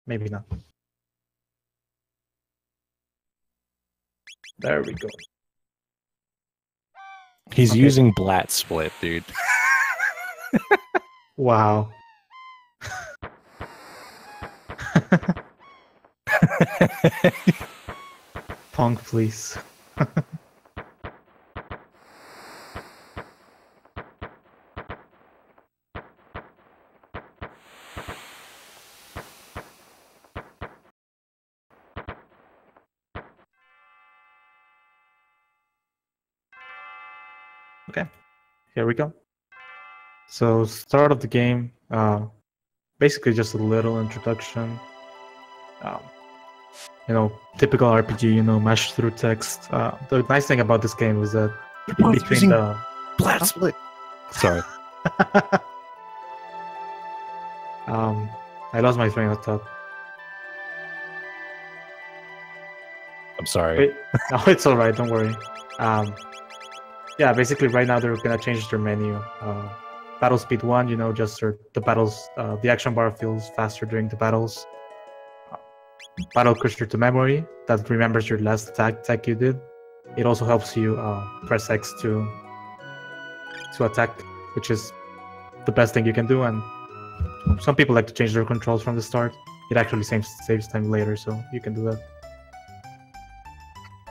Maybe not. There we go. He's Okay. using Blat Split, dude. Wow. Punk, please. Okay, here we go. So start of the game, basically just a little introduction. You know, typical RPG, you know, mash through text. The nice thing about this game is that in between the Blat Split. Sorry. I lost my train of thought. I'm sorry. Wait, no, it's all right. Don't worry. Yeah, basically right now they're gonna change their menu. Battle speed 1, you know, just the battles. The action bar feels faster during the battles. Battle cursor to memory that remembers your last attack you did. It also helps you press X to attack, which is the best thing you can do. And some people like to change their controls from the start. It actually saves time later, so you can do that.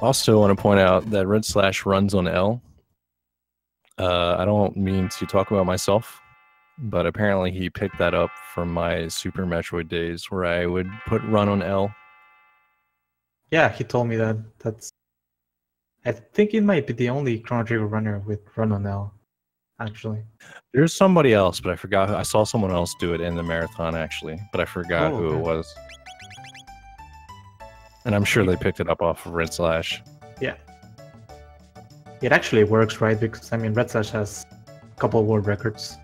Also want to point out that Redslash runs on L. I don't mean to talk about myself, but apparently he picked that up from my Super Metroid days where I would put run on L. Yeah, he told me that. I think it might be the only Chrono Trigger runner with run on L, actually. There's somebody else, but I forgot. I saw someone else do it in the marathon, actually, but I forgot who it was. And I'm sure they picked it up off of Redslash. Yeah. It actually works, right? Because, I mean, Redslash has a couple of world records.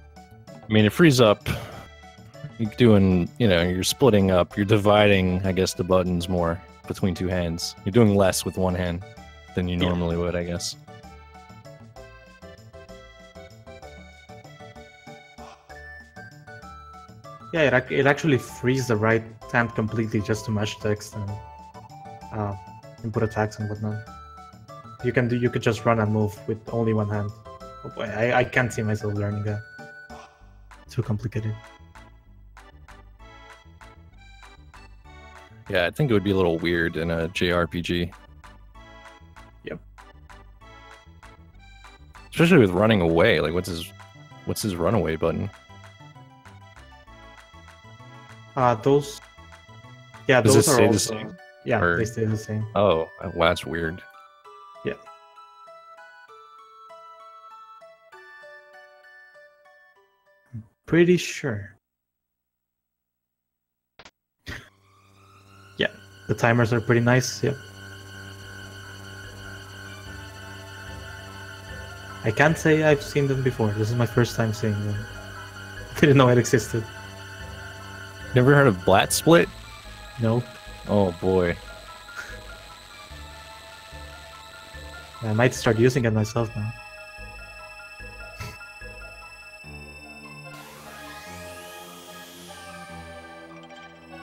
I mean, it frees up. You're doing, you know, you're splitting up. You're dividing, I guess, the buttons more between two hands. You're doing less with one hand than you normally would, I guess. Yeah, it actually frees the right hand completely just to mash text and input attacks and whatnot. You could just run and move with only one hand. Oh boy, I can't see myself learning that. Too complicated. Yeah, I think it would be a little weird in a JRPG. Yep. Especially with running away. Like, what's his runaway button? Those. Yeah, Does those it are stay the also. same? Yeah, Or- they stay the same. Oh, well, that's weird. Yeah. Pretty sure. Yeah, the timers are pretty nice. Yep. I can't say I've seen them before. This is my first time seeing them. Didn't know it existed. Never heard of Blat Split? No, Oh boy. I might start using it myself now.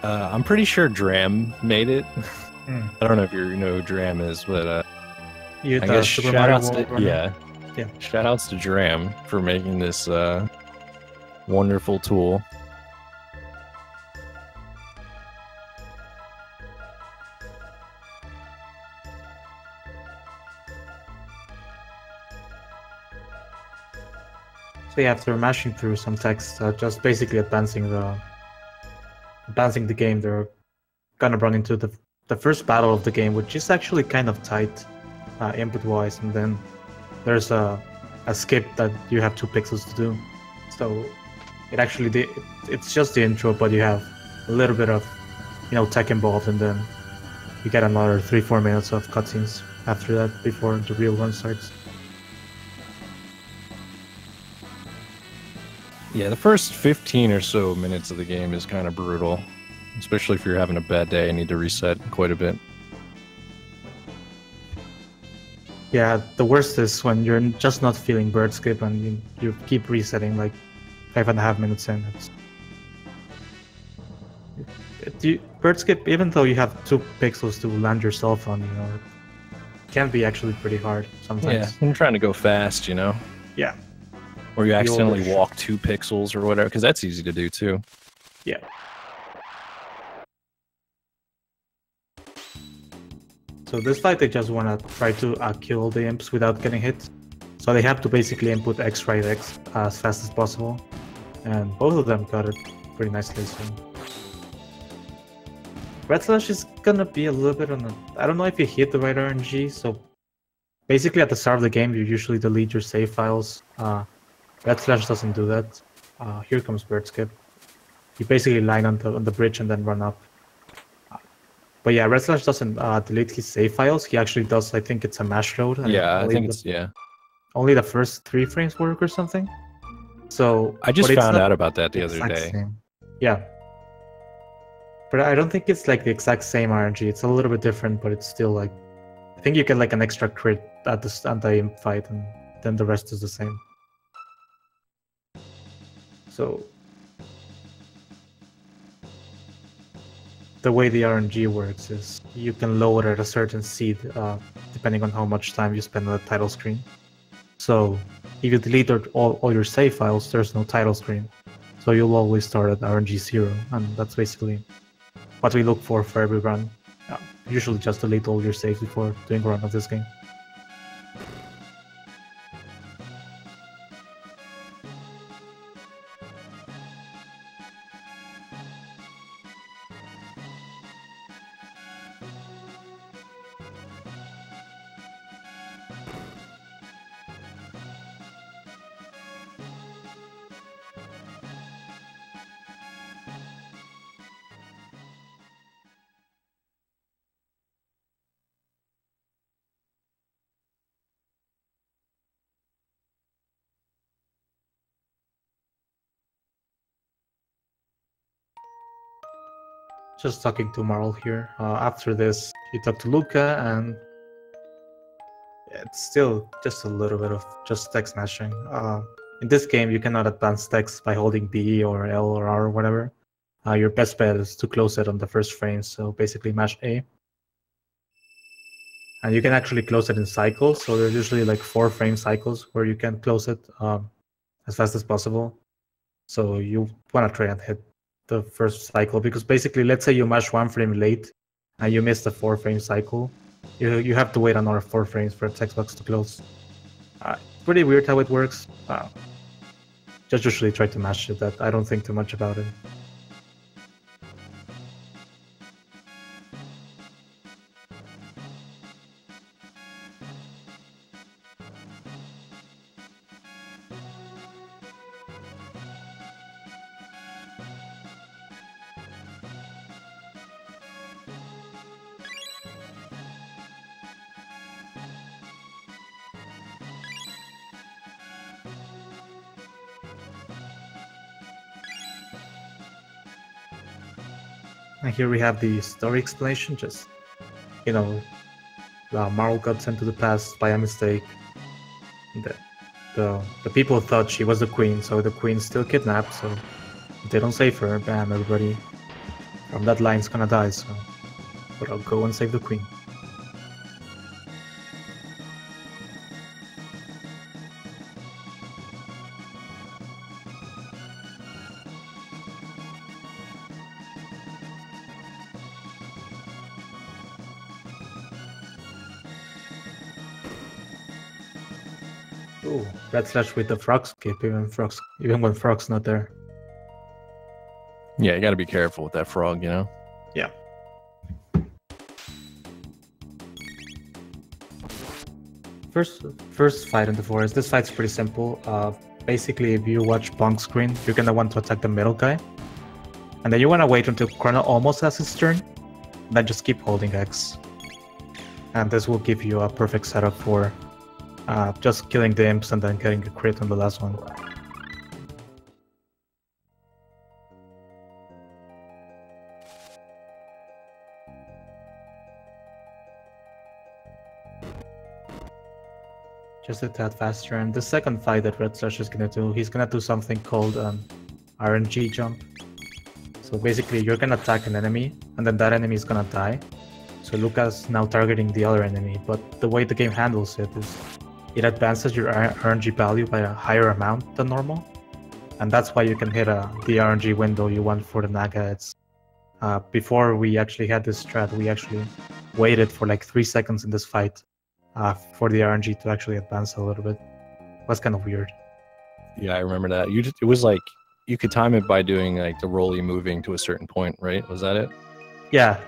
I'm pretty sure Dram made it. Hmm. I don't know if you know who Dram is, but You I guess Super shout Mario outs to, World runner. yeah. Yeah. Shout outs to Dram for making this wonderful tool. So yeah, after mashing through some text, just basically advancing the game, they're gonna run into the first battle of the game, which is actually kind of tight input-wise, and then there's a skip that you have 2 pixels to do. So it actually it's just the intro, but you have a little bit of tech involved, and then you get another 3-4 minutes of cutscenes after that before the real run starts. Yeah, the first 15 or so minutes of the game is kind of brutal, especially if you're having a bad day and need to reset quite a bit. Yeah, the worst is when you're just not feeling bird skip and you keep resetting like 5.5 minutes in. bird skip, even though you have 2 pixels to land yourself on, you know, it can be actually pretty hard sometimes. Yeah, I'm trying to go fast, you know? Yeah. Or you accidentally walk 2 pixels or whatever, because that's easy to do too. Yeah. So this fight, they just want to try to kill the imps without getting hit. So they have to basically input X, right, X as fast as possible. And both of them got it pretty nicely. So Redslash is gonna be a little bit on the... I don't know if you hit the right RNG, so basically at the start of the game, you usually delete your save files. Redslash doesn't do that. Here comes bird skip. You basically line on the bridge and then run up. But yeah, Redslash doesn't delete his save files. He actually does, I think it's a mash load. Yeah, I think it's, yeah. Only the first 3 frames work or something. So I just found out about that the other day. Same. Yeah. But I don't think it's like the exact same RNG. It's a little bit different, but it's still like... I think you get like an extra crit at the imp fight, and then the rest is the same. So... the way the RNG works is you can lower at a certain seed depending on how much time you spend on the title screen. So if you delete all your save files, there's no title screen. So you'll always start at RNG 0, and that's basically what we look for every run. Usually just delete all your saves before doing a run of this game. Just talking to Marl here. After this, you talk to Luca, and it's still just a little bit of just text mashing. In this game, you cannot advance text by holding B or L or R or whatever. Your best bet is to close it on the first frame, so basically mash A. And you can actually close it in cycles, so there's usually like 4 frame cycles where you can close it as fast as possible. So you want to try and hit the first cycle, because basically, let's say you mash 1 frame late and you miss the 4 frame cycle, you have to wait another 4 frames for the text box to close. Pretty weird how it works. Just usually try to mash it. That I don't think too much about it. And here we have the story explanation. Just, you know, Marl got sent to the past by a mistake. The people thought she was the queen, so the queen's still kidnapped. So if they don't save her, bam, everybody from that line's gonna die. So, but I'll go and save the queen. Ooh, Redslash with the frog skip, even when Frog's not there. Yeah, you gotta be careful with that frog, you know? Yeah. First fight in the forest. This fight's pretty simple. Basically, if you watch Bonk's screen, you're gonna want to attack the middle guy. And then you wanna wait until Chrono almost has his turn, then just keep holding X. And this will give you a perfect setup for just killing the imps and then getting a crit on the last one. Just a tad faster. And the second fight that Redslash is gonna do, he's gonna do something called RNG jump. So basically, you're gonna attack an enemy, and then that enemy is gonna die. So Luca's now targeting the other enemy, but the way the game handles it is it advances your RNG value by a higher amount than normal, and that's why you can hit the RNG window you want for the Naga. It's before we actually had this strat, we actually waited for like 3 seconds in this fight for the RNG to actually advance a little bit. That's kind of weird. Yeah, I remember that. It was like you could time it by doing like the rolly moving to a certain point, right? Was that it? Yeah.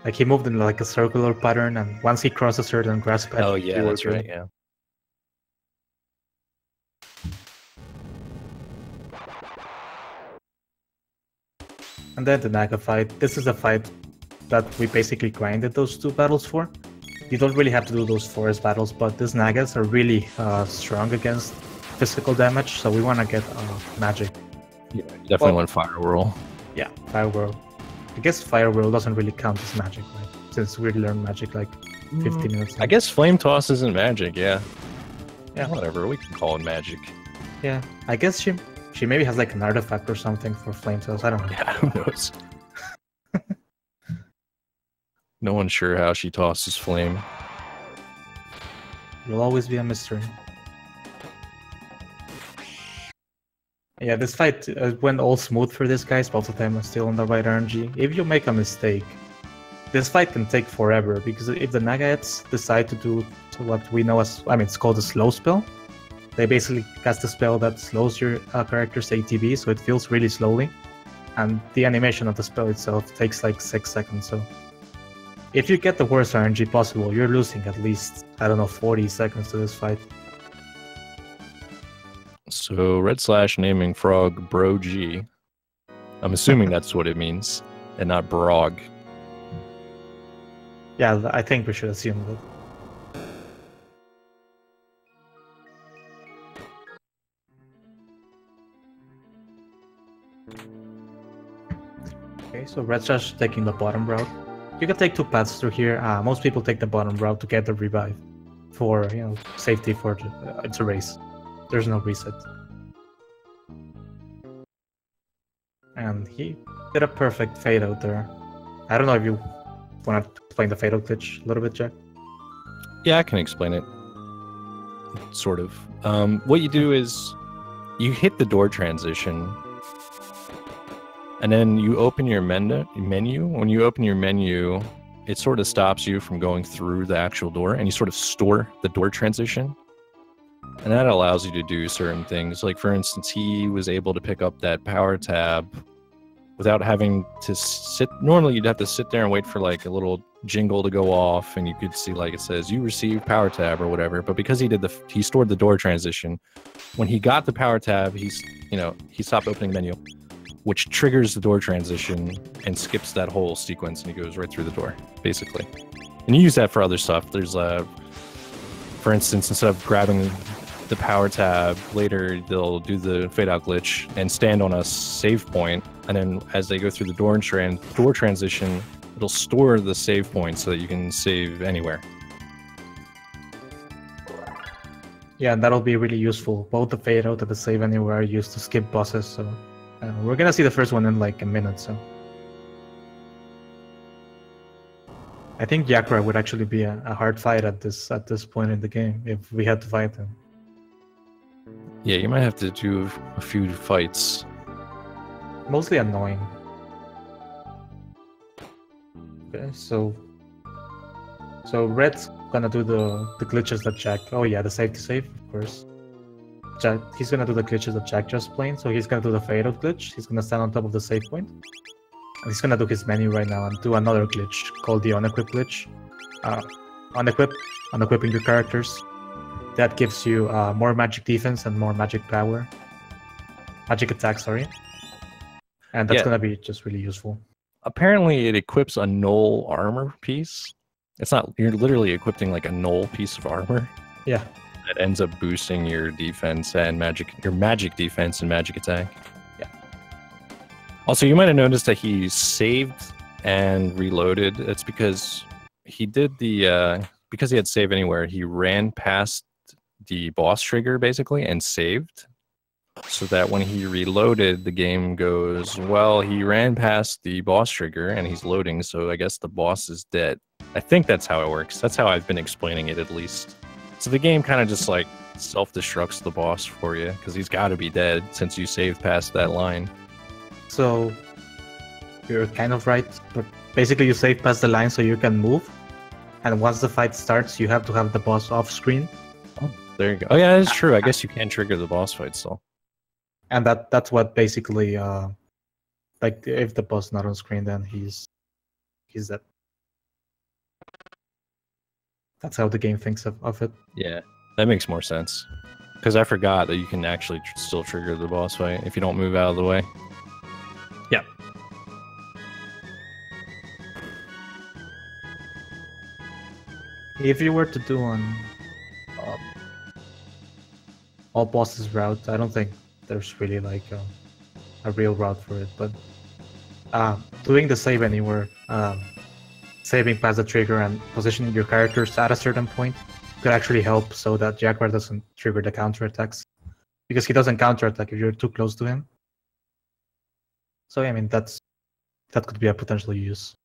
Like he moved in like a circular pattern, and once he crossed a certain grass patch, Oh yeah, that's right. Yeah. And then the Naga fight. This is a fight that we basically grinded those 2 battles for. You don't really have to do those forest battles, but these Nagas are really strong against physical damage, so we want to get magic. Yeah, you definitely want Fire Whirl. Yeah, Fire Whirl. I guess Fire Whirl doesn't really count as magic, right? Since we learned magic like 15 minutes ago. I guess Flame Toss isn't magic, yeah. Yeah. Whatever, we can call it magic. Yeah, I guess she maybe has like an artifact or something for Flame Toss, I don't know. Yeah, who knows? No one's sure how she tosses flame. It'll always be a mystery. Yeah, this fight went all smooth for these guys. Both of them are still on the right RNG. If you make a mistake, this fight can take forever, because if the Nagaheads decide to do what we know as, it's called a slow spell. They basically cast a spell that slows your character's ATB, so it feels really slowly. And the animation of the spell itself takes like 6 seconds, so if you get the worst RNG possible, you're losing at least, 40 seconds to this fight. So Redslash naming frog Bro G. I'm assuming that's what it means, and not Brog. Yeah, I think we should assume that. Okay, so Redslash taking the bottom route. You can take 2 paths through here. Most people take the bottom route to get the revive for, safety for it's a race. There's no reset. And he did a perfect fade out there. I don't know if you want to explain the fade out glitch a little bit, Jack? Yeah, I can explain it. Sort of. What you do is you hit the door transition, and then you open your menu. When you open your menu, it sort of stops you from going through the actual door, and you sort of store the door transition. And that allows you to do certain things. Like, for instance, he was able to pick up that power tab without having to sit. Normally, you'd have to sit there and wait for like a little jingle to go off, and you could see like it says you received power tab or whatever. But because he stored the door transition, when he got the power tab, he stopped opening the menu, which triggers the door transition and skips that whole sequence, and he goes right through the door, basically. And you use that for other stuff. There's for instance, instead of grabbing the power tab, later they'll do the fade out glitch and stand on a save point, and then as they go through the door transition, it'll store the save point so that you can save anywhere. Yeah, and that'll be really useful. Both the fade out and the save anywhere are used to skip bosses, so we're gonna see the first one in like a minute, so I think Yakra would actually be a hard fight at this point in the game if we had to fight him. Yeah, you might have to do a few fights. Mostly annoying. Okay, so Red's gonna do the glitches that Jack. Oh yeah, the safety save, of course. He's gonna do the glitches that Jack just played. So he's gonna do the fade out glitch. He's gonna stand on top of the save point. And he's gonna do his menu right now and do another glitch called the unequip glitch. Unequipping your characters. That gives you more magic defense and more magic power. Magic attack, sorry. And that's gonna be just really useful. Apparently, it equips a null armor piece. It's not. You're literally equipping like a null piece of armor. Yeah. That ends up boosting your defense and your magic defense and magic attack. Yeah. Also, you might have noticed that he saved and reloaded. It's because he did because he had save anywhere. He ran past the boss trigger basically and saved. so that when he reloaded, the game goes, well, he ran past the boss trigger and he's loading, so I guess the boss is dead. I think that's how it works. That's how I've been explaining it, at least. So the game kind of just like self-destructs the boss for you because he's got to be dead since you saved past that line. So you're kind of right, but basically you save past the line so you can move, and once the fight starts, you have to have the boss off screen. Oh, there you go. Oh yeah, that's true. I guess you can trigger the boss fight still. And that's what basically like if the boss not on screen, then he's dead. That's how the game thinks of it. Yeah, that makes more sense. Because I forgot that you can actually still trigger the boss fight if you don't move out of the way. Yeah. If you were to do an all bosses route, I don't think there's really like a real route for it, but doing the save anywhere, saving past the trigger and positioning your characters at a certain point could actually help so that Jaguar doesn't trigger the counterattacks, because he doesn't counterattack if you're too close to him. So I mean that could be a potential use.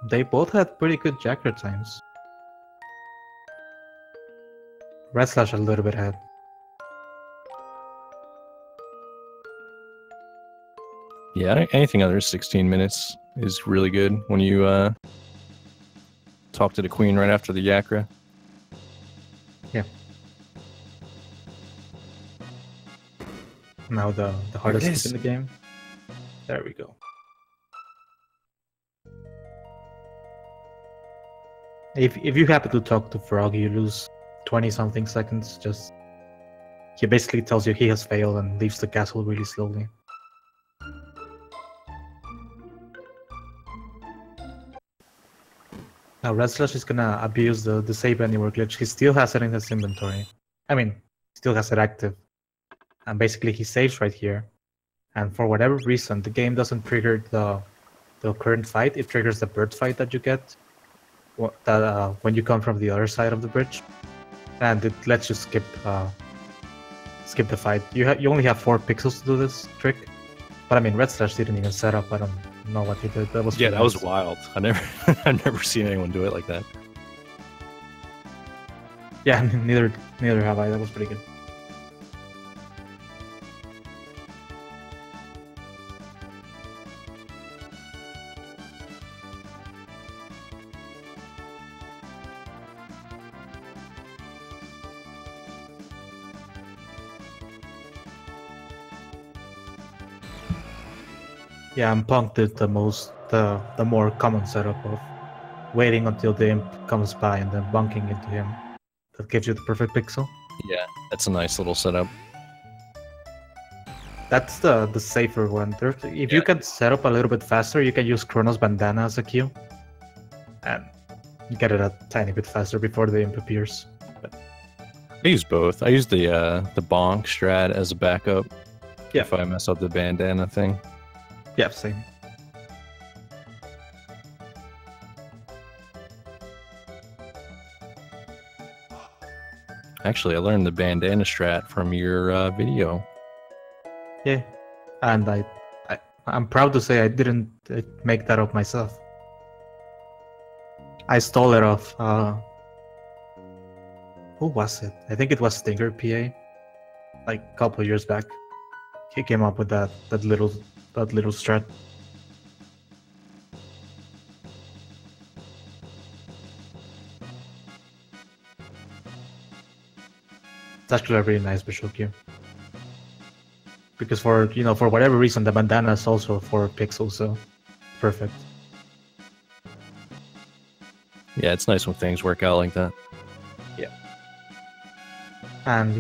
They both had pretty good Jaguar times. Redslash a little bit ahead. Yeah, anything under 16 minutes is really good when you talk to the queen right after the Yakra. Yeah. Now the hardest hit in the game. There we go. If you happen to talk to Frog, you lose 20-something seconds. Just he basically tells you he has failed and leaves the castle really slowly. Now Redslash is gonna abuse the save anywhere glitch. He still has it in his inventory. I mean, still has it active. And basically he saves right here. And for whatever reason, the game doesn't trigger the current fight. It triggers the bird fight that you get when you come from the other side of the bridge. And it lets you skip the fight. You only have 4 pixels to do this trick. But I mean, Redslash didn't even set up. I don't know what he did. That was that was wild. I've never seen anyone do it like that. Yeah, neither have I. That was pretty good. Yeah, and Punk did the more common setup of waiting until the imp comes by and then bunking into him. That gives you the perfect pixel. Yeah, that's a nice little setup. That's the safer one. If you can set up a little bit faster, you can use Chrono's bandana as a cue. And you get it a tiny bit faster before the imp appears. But I use both. I use the bonk strat as a backup. Yeah. If I mess up the bandana thing. Yeah, same. Actually, I learned the bandana strat from your video. Yeah, and I'm proud to say I didn't make that up myself. I stole it off. Who was it? I think it was Stinger PA. Like a couple of years back, he came up with that little strat. It's actually a really nice visual cue. Because for whatever reason the bandana is also 4 pixels, so perfect. Yeah, it's nice when things work out like that. Yeah. And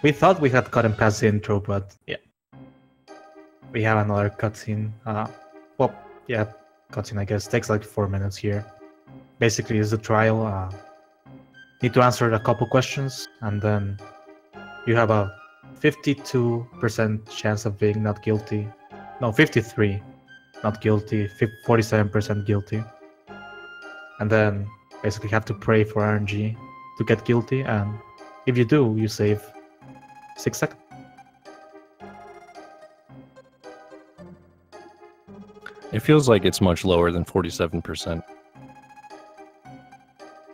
we thought we had gotten past the intro, but yeah. We have another cutscene. Cutscene I guess. Takes like 4 minutes here. Basically it's a trial. Need to answer a couple questions, and then you have a 52% chance of being not guilty. No, 53. not guilty, 47% guilty. And then basically have to pray for RNG to get guilty, and if you do, you save 6 seconds. It feels like it's much lower than 47%.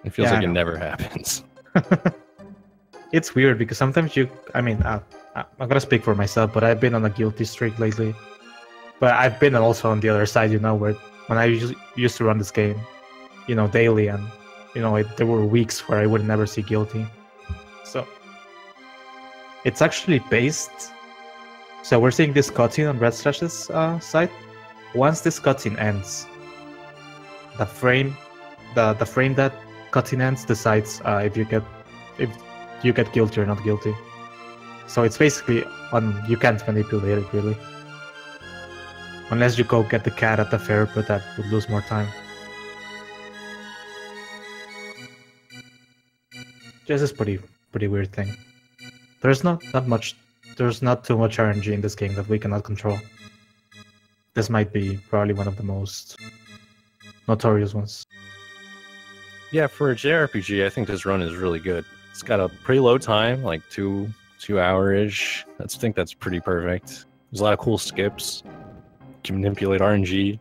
It feels like it never happens. It's weird because sometimes I'm gonna speak for myself, but I've been on a guilty streak lately. But I've been also on the other side, where when I used to run this game, daily, and there were weeks where I would never see guilty. So it's actually based. So we're seeing this cutscene on Redslash's side. Once this cutscene ends, the frame that cutscene ends decides if you get guilty or not guilty. So it's basically you can't manipulate it really, unless you go get the cat at the fair, but that would lose more time. This is pretty weird thing. There's not too much RNG in this game that we cannot control. This might be probably one of the most notorious ones. Yeah, for a JRPG, I think this run is really good. It's got a pretty low time, like 2 hour-ish. I think that's pretty perfect. There's a lot of cool skips. You can manipulate RNG.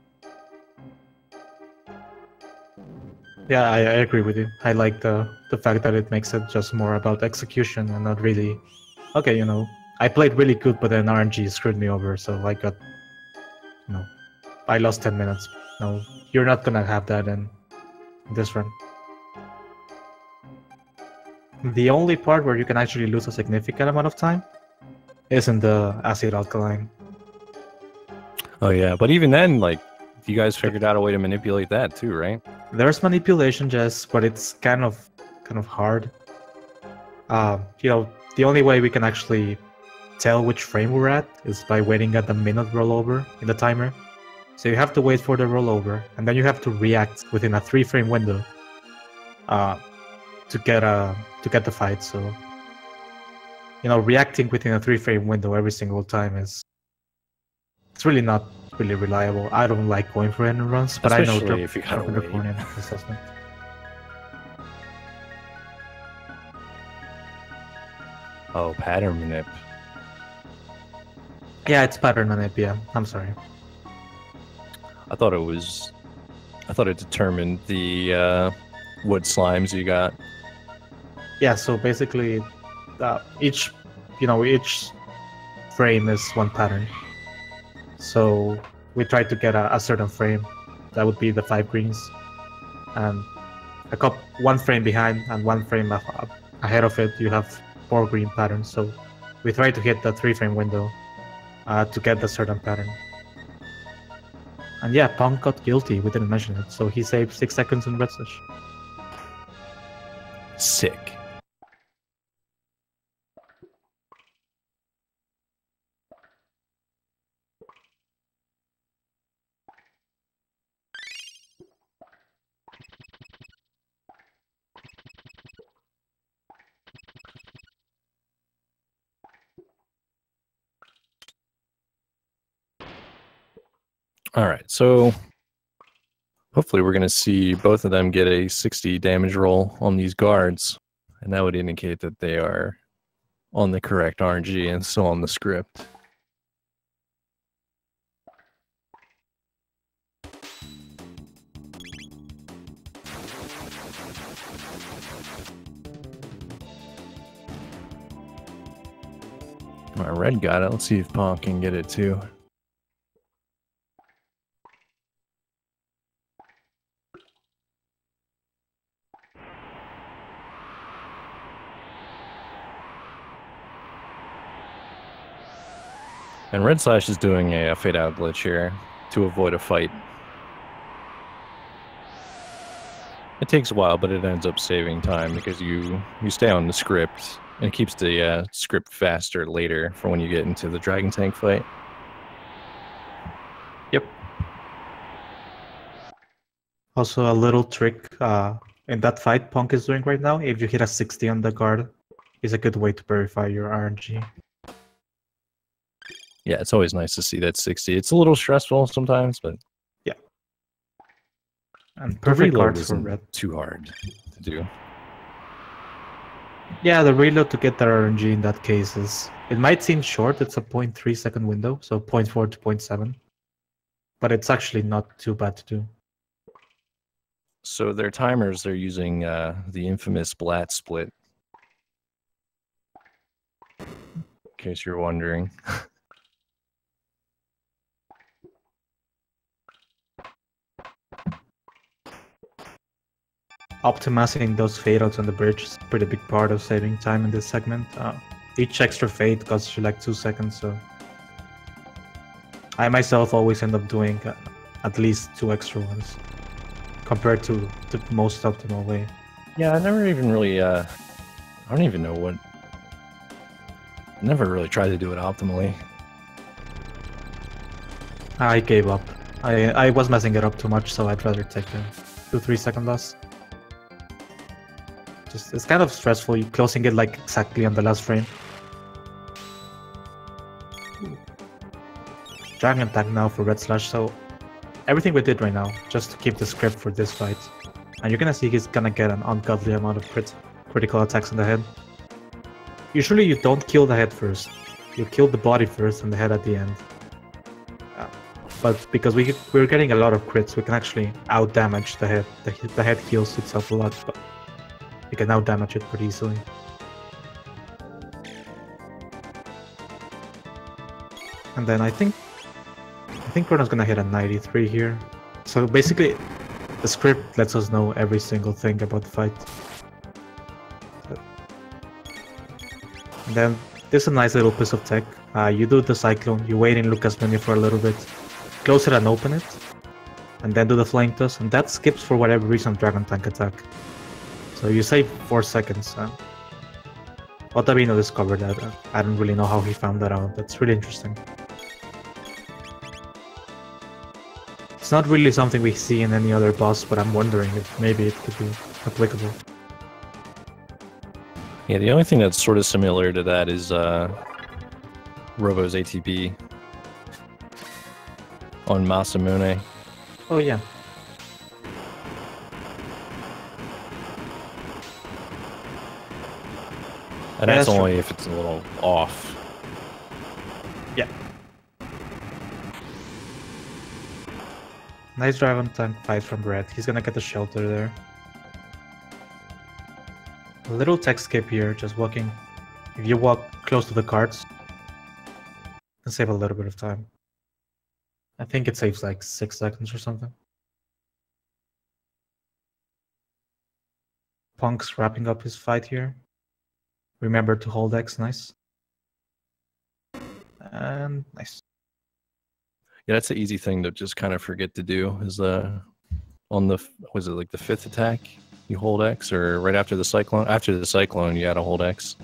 Yeah, I agree with you. I like the fact that it makes it just more about execution and not really, okay, I played really good, but then RNG screwed me over, so I got, I lost 10 minutes. No, you're not gonna have that in this run. The only part where you can actually lose a significant amount of time is in the acid alkaline. Oh yeah, but even then, you guys figured out a way to manipulate that too, right? There's manipulation, Jess, but it's kind of hard. The only way we can actually tell which frame we're at is by waiting at the minute rollover in the timer. So you have to wait for the rollover, and then you have to react within a 3-frame window to get the fight. So reacting within a 3-frame window every single time it's really not really reliable. I don't like going for end runs, but especially I know if you gotta wait. Assessment. Oh, pattern manip. Yeah, it's pattern manip. Yeah, I'm sorry. I thought it determined the what slimes you got. Yeah, so basically, each frame is one pattern. So we try to get a certain frame. That would be the 5 greens, and one frame behind and one frame ahead of it. You have 4 green patterns. So we try to hit the 3-frame window to get the certain pattern. And yeah, Punk got guilty. We didn't mention it, so he saved 6 seconds in Redslash. Sick. All right, so hopefully we're going to see both of them get a 60 damage roll on these guards, and that would indicate that they are on the correct RNG and still on the script. My red got it. Let's see if Ponk can get it too. And Redslash is doing a fade out glitch here to avoid a fight. It takes a while, but it ends up saving time because you stay on the script, and it keeps the script faster later for when you get into the Dragon Tank fight. Yep. Also, a little trick in that fight Punk is doing right now, if you hit a 60 on the guard, is a good way to verify your RNG. Yeah, it's always nice to see that 60. It's a little stressful sometimes, but yeah. And the perfect reload cards for isn't red. too hard to do. Yeah, the reload to get the RNG in that case is... It might seem short, it's a 0.3 second window, so 0.4 to 0.7. But it's actually not too bad to do. So their timers, they're using the infamous Blat split. In case you're wondering. Optimizing those fade outs on the bridge is a pretty big part of saving time in this segment. Each extra fade costs you like 2 seconds, so I myself always end up doing at least 2 extra ones compared to the most optimal way. Yeah, I never even really, I don't even know what, never really tried to do it optimally. I gave up. I was messing it up too much, so I'd rather take a 2-3 second loss. Just, it's kind of stressful, you closing it like exactly on the last frame. Dragon Tank now for Redslash, so everything we did right now, just to keep the script for this fight. And you're gonna see he's gonna get an ungodly amount of critical attacks on the head. Usually you don't kill the head first. You kill the body first and the head at the end. But because we're getting a lot of crits, we can actually out-damage the head. The head heals itself a lot, but we can out-damage it pretty easily. And then I think Chrono's gonna hit a 93 here. So basically, the script lets us know every single thing about the fight. And then this is a nice little piece of tech. You do the Cyclone, you wait in Lucas menu for a little bit, close it and open it, and then do the Flame Toss, and that skips for whatever reason Dragon Tank attack. So you save 4 seconds. Otavino discovered that. I don't really know how he found that out. That's really interesting. It's not really something we see in any other boss, but I'm wondering if maybe it could be applicable. Yeah, the only thing that's sort of similar to that is Robo's ATB on Masamune. Oh yeah. And that's only if it's a little off. Yeah. Nice Dragon Tank fight from Red. He's gonna get the shelter there. A little tech skip here, just walking. If you walk close to the cards, you can save a little bit of time. I think it saves like 6 seconds or something. Punk's wrapping up his fight here. Remember to hold X, nice. And nice. Yeah, that's the easy thing to just kind of forget to do is on the, was it like the 5th attack? You hold X, or right after the Cyclone? After the Cyclone, you gotta hold X.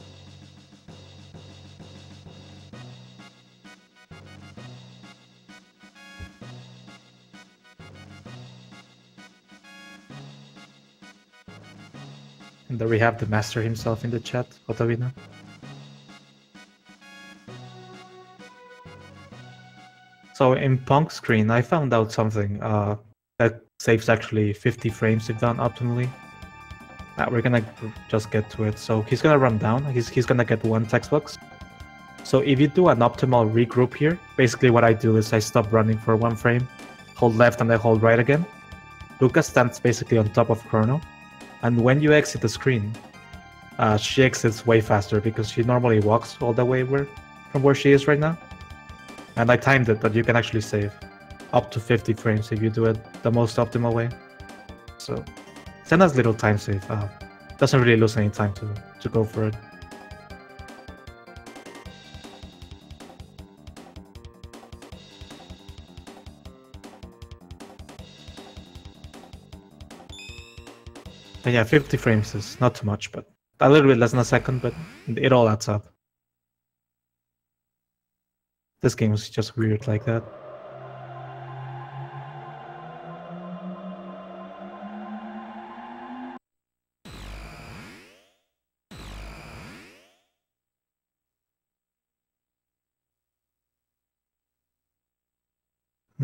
And there we have the master himself in the chat, Otavino. So in Punk's screen, I found out something that saves actually 50 frames if done optimally. We're gonna just get to it. So he's gonna run down. He's gonna get 1 text box. So if you do an optimal regroup here, basically what I do is I stop running for 1 frame, hold left and I hold right again. Lucas stands basically on top of Chrono. And when you exit the screen, she exits way faster because she normally walks all the way from where she is right now. And I timed it that you can actually save up to 50 frames if you do it the most optimal way. So it's a nice little time save. Doesn't really lose any time to go for it. And yeah, 50 frames is not too much, but a little bit less than a second, but it all adds up. This game is just weird like that.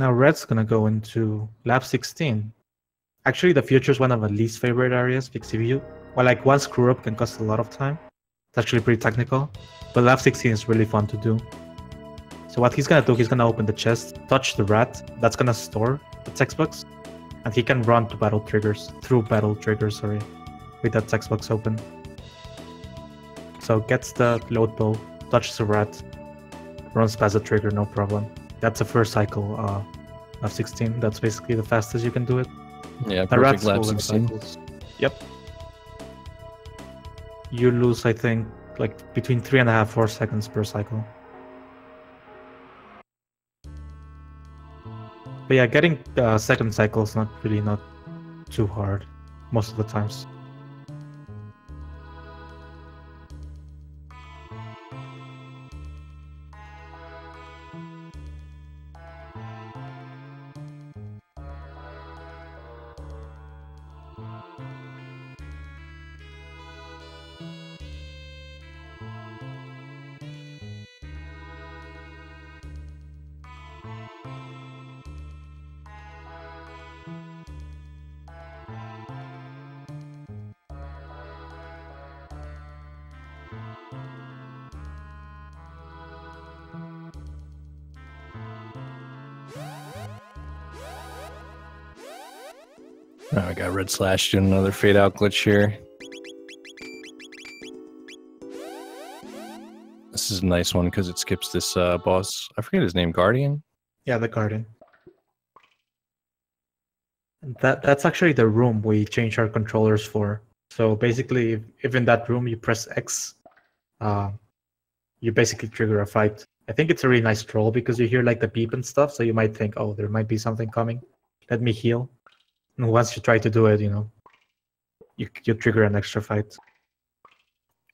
Now red's gonna go into lap 16. Actually, the future is one of my least favorite areas because if you, well, like one screw up can cost a lot of time. It's actually pretty technical, but lap 16 is really fun to do. So what he's gonna do, he's gonna open the chest, touch the rat, that's gonna store the textbooks, and he can run to battle triggers, through battle triggers, sorry, with that textbooks open. So gets the load bow, touches the rat, runs past the trigger, no problem. That's the first cycle of 16. That's basically the fastest you can do it. Yeah, The perfect rat's lap cool in 16. cycles. Yep. You lose, I think, like between 3.5-4 seconds per cycle. But yeah, getting second cycle is not too hard most of the times. Oh, I got Redslash doing another fade out glitch here. This is a nice one because it skips this boss. I forget his name, Guardian? Yeah, the garden. That's actually the room we change our controllers for. So basically, if in that room you press X, you basically trigger a fight. I think it's a really nice troll because you hear like the beep and stuff, so you might think, oh, there might be something coming. Let me heal. And once you try to do it, you know, you trigger an extra fight.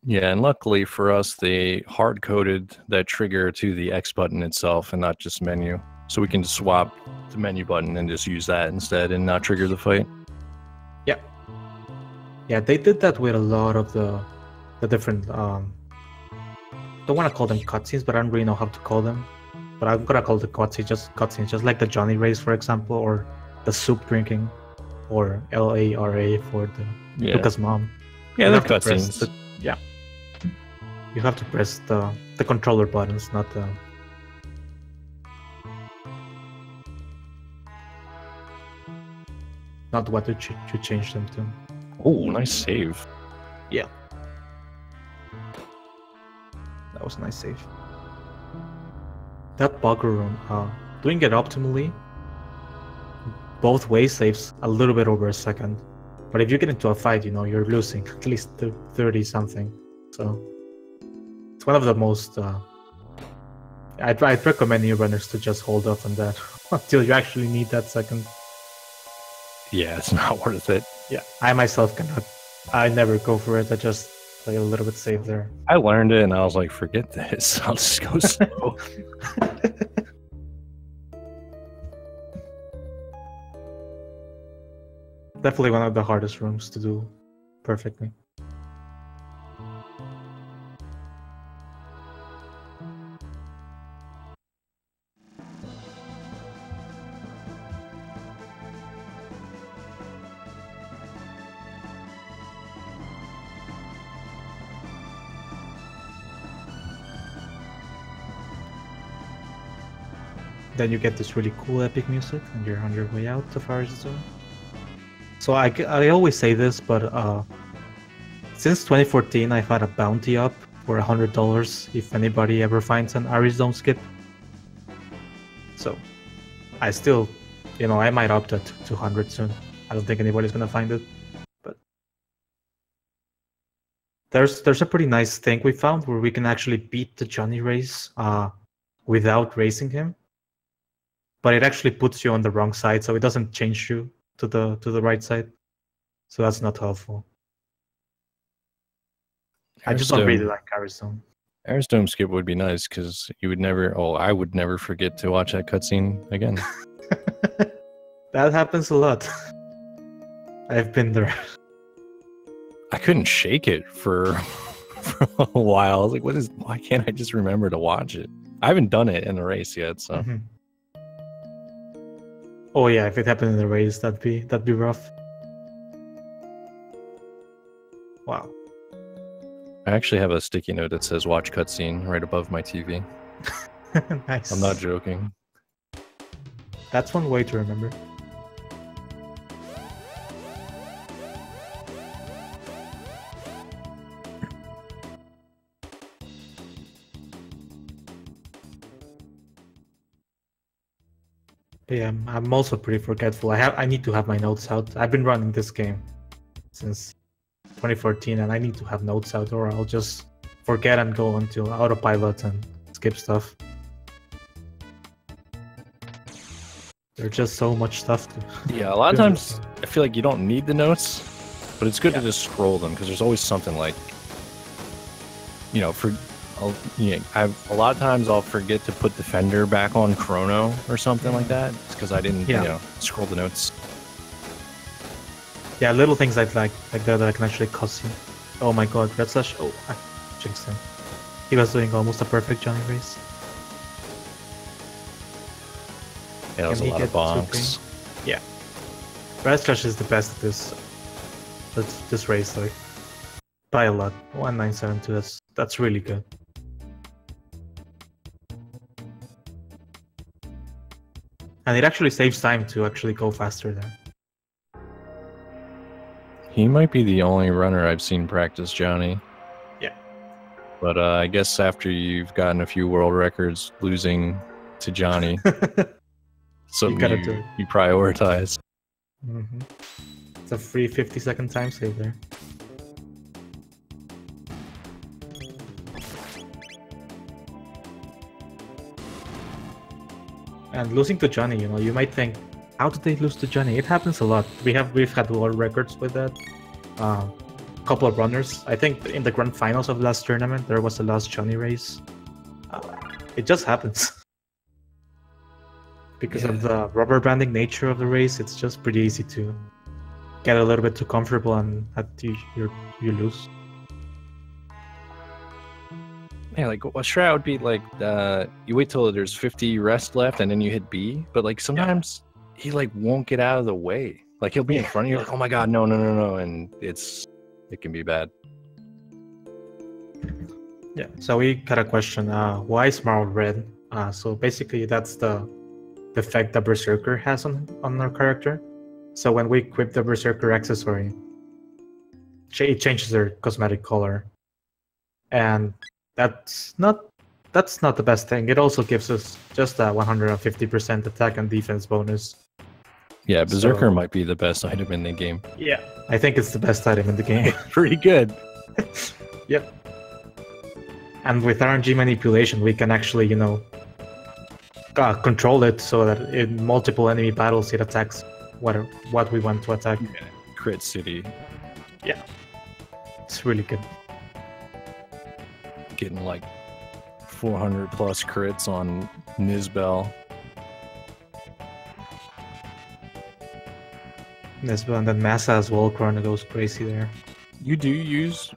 Yeah, and luckily for us, they hard-coded that trigger to the X button itself and not just menu. So we can just swap the menu button and just use that instead and not trigger the fight. Yeah. Yeah, they did that with a lot of the different, don't want to call them cutscenes, but I don't really know how to call them. But I'm gonna call the cutscenes, just like the Johnny race, for example, or the soup drinking, or LARA for the Luca's mom. Yeah, they're cutscenes. Yeah. You have to press the controller buttons, not the... Not what you change them to. Oh, nice save. Yeah. That was a nice save. That bugger room, doing it optimally, both ways saves a little bit over a second. But if you get into a fight, you know, you're losing at least 30 something. So it's one of the most... I'd recommend new runners to just hold off on that until you actually need that second. Yeah, it's not worth it. Yeah, I myself cannot. I never go for it. I just play a little bit safe there. I learned it and I was like, forget this. I'll just go slow. Definitely one of the hardest rooms to do perfectly. Then you get this really cool epic music and you're on your way out of Aris Zone. So I always say this, but since 2014 I've had a bounty up for $100 if anybody ever finds an Aris Zone skip. So I still, you know, I might opt at 200 soon. I don't think anybody's gonna find it. But there's a pretty nice thing we found where we can actually beat the Johnny race without racing him. But it actually puts you on the wrong side, so it doesn't change you to the right side. So that's not helpful. I just don't really like Aris Zone. Aris Dome skip would be nice because you would never, I would never forget to watch that cutscene again. That happens a lot. I've been there. I couldn't shake it for a while. I was like, why can't I just remember to watch it? I haven't done it in the race yet, so. Mm-hmm. Oh yeah, if it happened in the race, that'd be rough. Wow. I actually have a sticky note that says "Watch cutscene" right above my TV. Nice. I'm not joking. That's one way to remember. Yeah, I'm also pretty forgetful. I need to have my notes out. I've been running this game since 2014, and I need to have notes out, or I'll just forget and go into autopilot and skip stuff. There's just so much stuff to. Yeah, a lot of times I feel like you don't need the notes, but it's good to just scroll them because there's always something like, you know, a lot of times I'll forget to put Defender back on Chrono or something like that. It's because I didn't, you know, scroll the notes. Yeah, little things like that I can actually cost you. Oh my god, Redslash. Oh, I jinxed him. He was doing almost a perfect Johnny race. Yeah, that was a lot of bonks. Yeah. Redslash is the best at this race, though. By a lot. 1972, that's really good. And it actually saves time to actually go faster there. He might be the only runner I've seen practice Johnny. Yeah. But I guess after you've gotten a few world records losing to Johnny, something you prioritize. Mm-hmm. It's a free 50-second time save there. And losing to Johnny, you know, you might think, how did they lose to Johnny? It happens a lot. We've had world records with that. A couple of runners. I think in the grand finals of last tournament, there was a last Johnny race. It just happens. Because of the rubber banding nature of the race, it's just pretty easy to get a little bit too comfortable and you lose. Yeah, like a strat would be like you wait till there's 50 rest left and then you hit B, but like sometimes he like won't get out of the way. Like he'll be in front of you, like, oh my god, no, and it can be bad. Yeah. So we got a question. Why is Marl red? So basically that's the effect the Berserker has on our character. So when we equip the Berserker accessory, it changes their cosmetic color, and that's not the best thing. It also gives us just a 150% attack and defense bonus. Yeah, Berserker might be the best item in the game. Yeah, I think it's the best item in the game. Pretty good. Yep. And with RNG manipulation, we can actually, you know, control it so that in multiple enemy battles it attacks what we want to attack. Yeah. Crit City. Yeah. It's really good. Getting like 400 plus crits on Nizbel. Nizbel, and then Massa as well. Chrono goes crazy there. You do use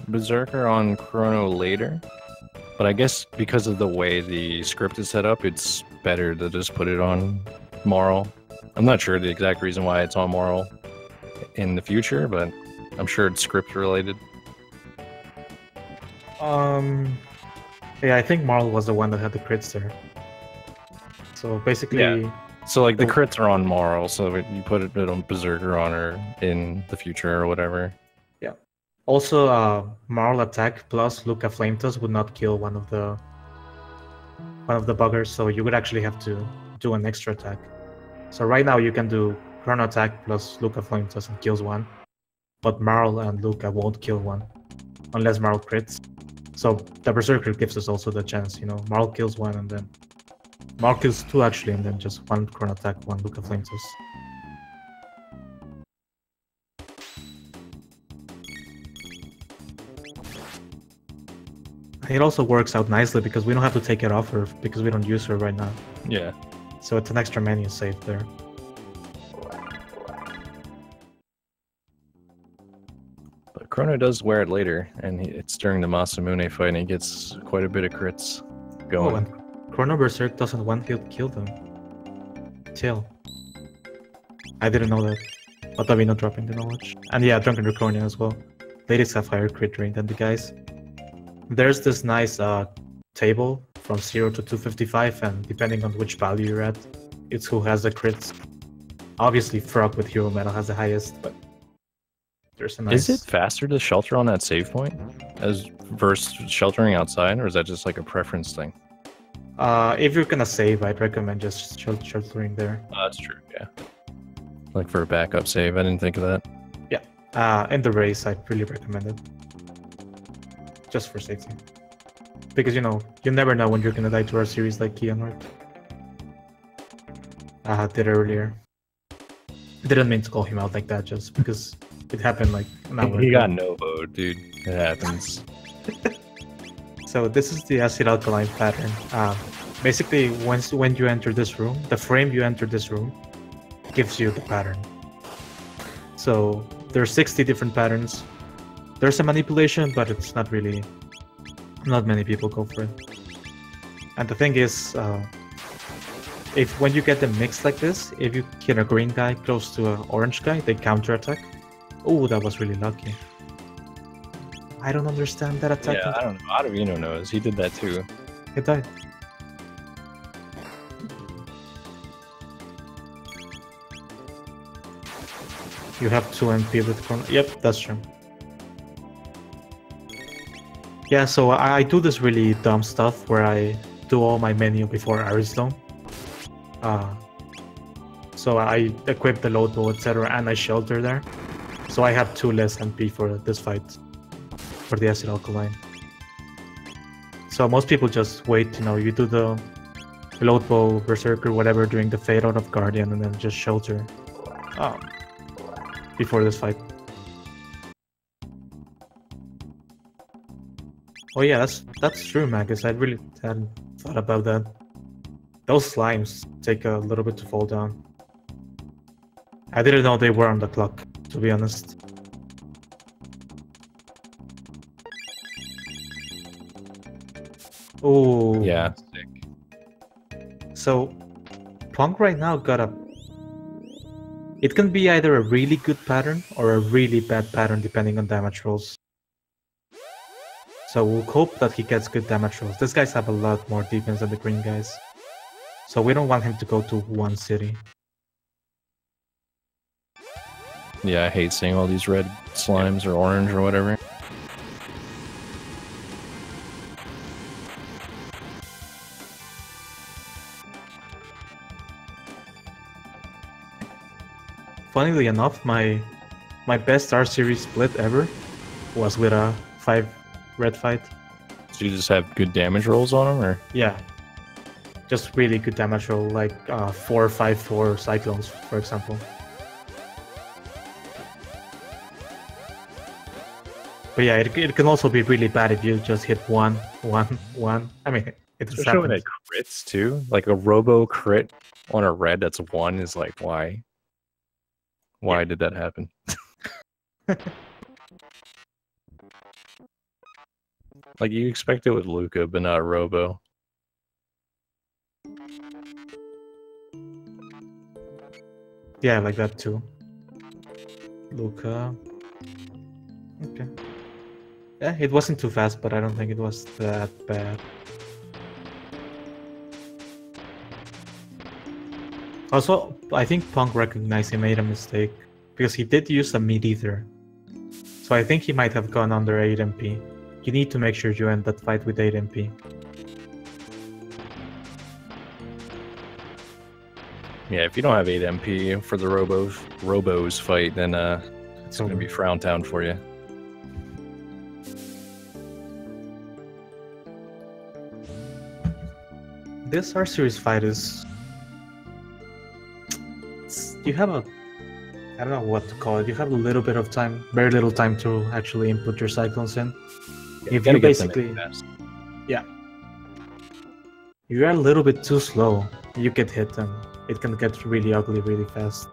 Berserker on Chrono later, but I guess because of the way the script is set up, it's better to just put it on Marl. I'm not sure the exact reason why it's on Marl in the future, but I'm sure it's script related. Yeah, I think Marl was the one that had the crits there. So basically, so like the crits are on Marl, so you put it on Berserker on her in the future or whatever. Yeah. Also, Marl attack plus Luca Flametos would not kill one of the buggers, so you would actually have to do an extra attack. So right now you can do Chrono attack plus Luca Flametos and kills one, but Marl and Luca won't kill one unless Marl crits. So the Berserker gives us also the chance, you know, Marl kills one and then Marl kills two actually, and then just one Chrono attack, one Luca Flametos. It also works out nicely because we don't have to take it off her because we don't use her right now. Yeah. So it's an extra menu save there. But Chrono does wear it later, and it's during the Masamune fight, and he gets quite a bit of crits going. Oh, and Chrono Berserk doesn't one-hit kill them. Chill. I didn't know that. Otavino dropping the knowledge. And yeah, Drunken Draconian as well. Ladies have higher crit rate than the guys. There's this nice table from 0 to 255, and depending on which value you're at, it's who has the crits. Obviously, Frog with Hero Metal has the highest, but there's a nice... Is it faster to shelter on that save point as versus sheltering outside, or is that just like a preference thing? If you're gonna save, I'd recommend just sheltering there. That's true, yeah. Like for a backup save, I didn't think of that. Yeah, in the race, I'd really recommend it. Just for safety. Because, you know, you never know when you're gonna die to our series like Keanu did earlier. Didn't mean to call him out like that, just because it happened like an hour He ago. got Novo, dude. It happens. So this is the acid alkaline pattern. Basically, when you enter this room, the frame you enter this room gives you the pattern. So there are 60 different patterns. There's a manipulation, but it's not really... Not many people go for it. And the thing is, when you get them mixed like this, if you hit a green guy close to an orange guy, they counterattack. Oh, that was really lucky. I don't understand that attack. Yeah, I don't know. Otavino knows. He did that too. He died. You have 2 MP with Chrono. Yep, that's true. Yeah, so I do this really dumb stuff where I do all my menu before Ariston. So I equip the load bow, etc., and I shelter there. So I have 2 less MP for this fight, for the acid alkaline. So most people just wait, you know, you do the load bow, berserker, whatever during the fade out of Guardian, and then just shelter before this fight. Oh yeah, that's true, Magus. I really hadn't thought about that. Those slimes take a little bit to fall down. I didn't know they were on the clock, to be honest. Oh Yeah, sick. So, Punk right now got a... It can be either a really good pattern or a really bad pattern depending on damage rolls. So we'll hope that he gets good damage rolls. These guys have a lot more defense than the green guys. So we don't want him to go to one city. Yeah, I hate seeing all these red slimes or orange or whatever. Funnily enough, my best R series split ever was with a 5 red fight. So you just have good damage rolls on them, or? Yeah. Just really good damage roll, like 4-5-4 cyclones, for example. But yeah, it can also be really bad if you just hit 1, 1, 1. I mean, it's showing it crits too. Like a robo crit on a red that's 1 is like, why? Why did that happen? Like you expect it with Luca, but not Robo. Yeah, like that too. Luca. Okay. Yeah, it wasn't too fast, but I don't think it was that bad. Also, I think Punk recognized he made a mistake, because he did use a Meat-Eater. So I think he might have gone under 8 MP. You need to make sure you end that fight with 8 MP. Yeah, if you don't have 8 MP for the Robos fight, then it's going to be Frown Town for you. This R-Series fight is... You have a... I don't know what to call it. You have a little bit of time, very little time to actually input your cyclones in. Yeah, if you basically... Yeah. If you're a little bit too slow, you get hit and it can get really ugly really fast.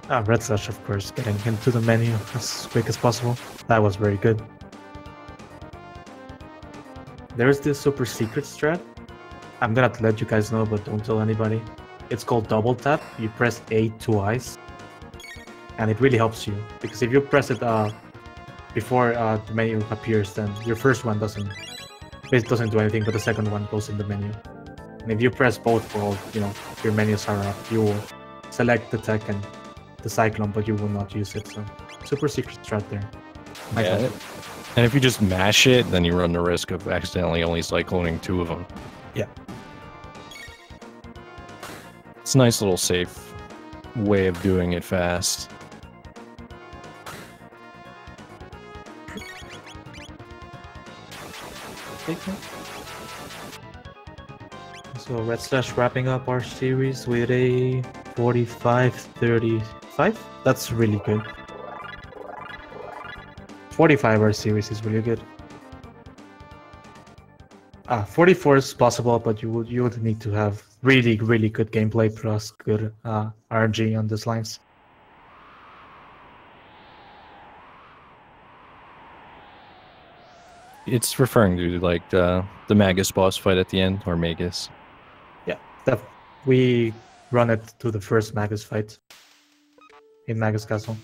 Redslash, of course, getting into the menu as quick as possible. That was very good. There's this super secret strat. I'm gonna let you guys know, but don't tell anybody. It's called double tap. You press A twice, and it really helps you because if you press it before the menu appears, then your first one doesn't do anything, but the second one goes in the menu. And if you press both while your menus are up, you will select the tech and the cyclone, but you will not use it. So super secret strat there. Yeah. And if you just mash it, then you run the risk of accidentally only cycloning 2 of them. Yeah. It's a nice little safe way of doing it fast. So Redslash wrapping up our series with a 45-35. That's really good. 45-hour series is really good. 44 is possible, but you would need to have really good gameplay plus good RNG on these lines. It's referring to like the Magus boss fight at the end, or Magus. Yeah, we run it to the first Magus fight in Magus Castle.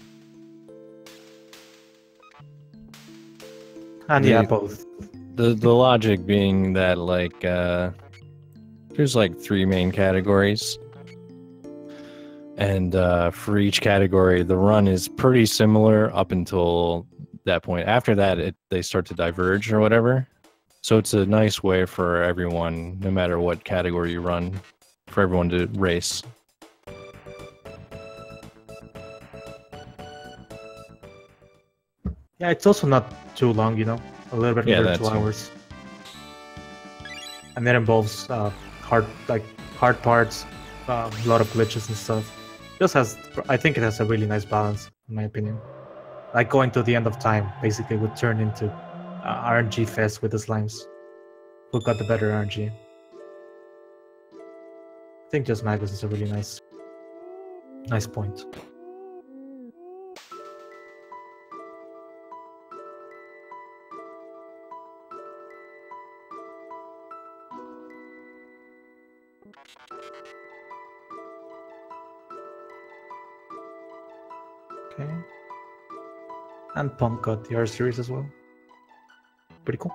And yeah, both. The logic being that like there's like 3 main categories, and for each category the run is pretty similar up until that point. After that they start to diverge or whatever. So it's a nice way for everyone, no matter what category you run, for everyone to race. Yeah, it's also not too long, a little bit over 2 hours. And that involves hard parts, a lot of glitches and stuff. I think it has a really nice balance, in my opinion. Like going to the end of time basically would turn into RNG fest with the slimes. Who got the better RNG? I think just Magus is a really nice point. Okay. And Punk got the R series as well. Pretty cool.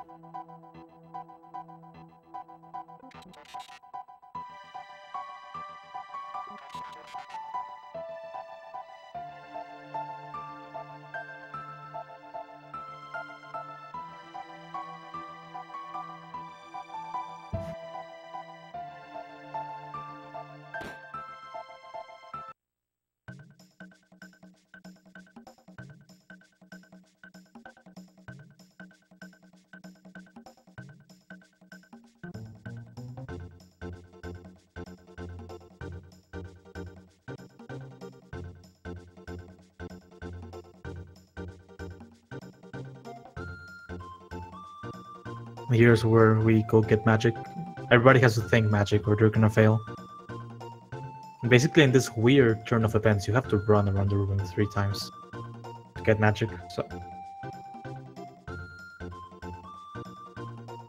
Here's where we go get magic. Everybody has to think magic or they're gonna fail. And basically in this weird turn of events, you have to run around the room 3 times to get magic. So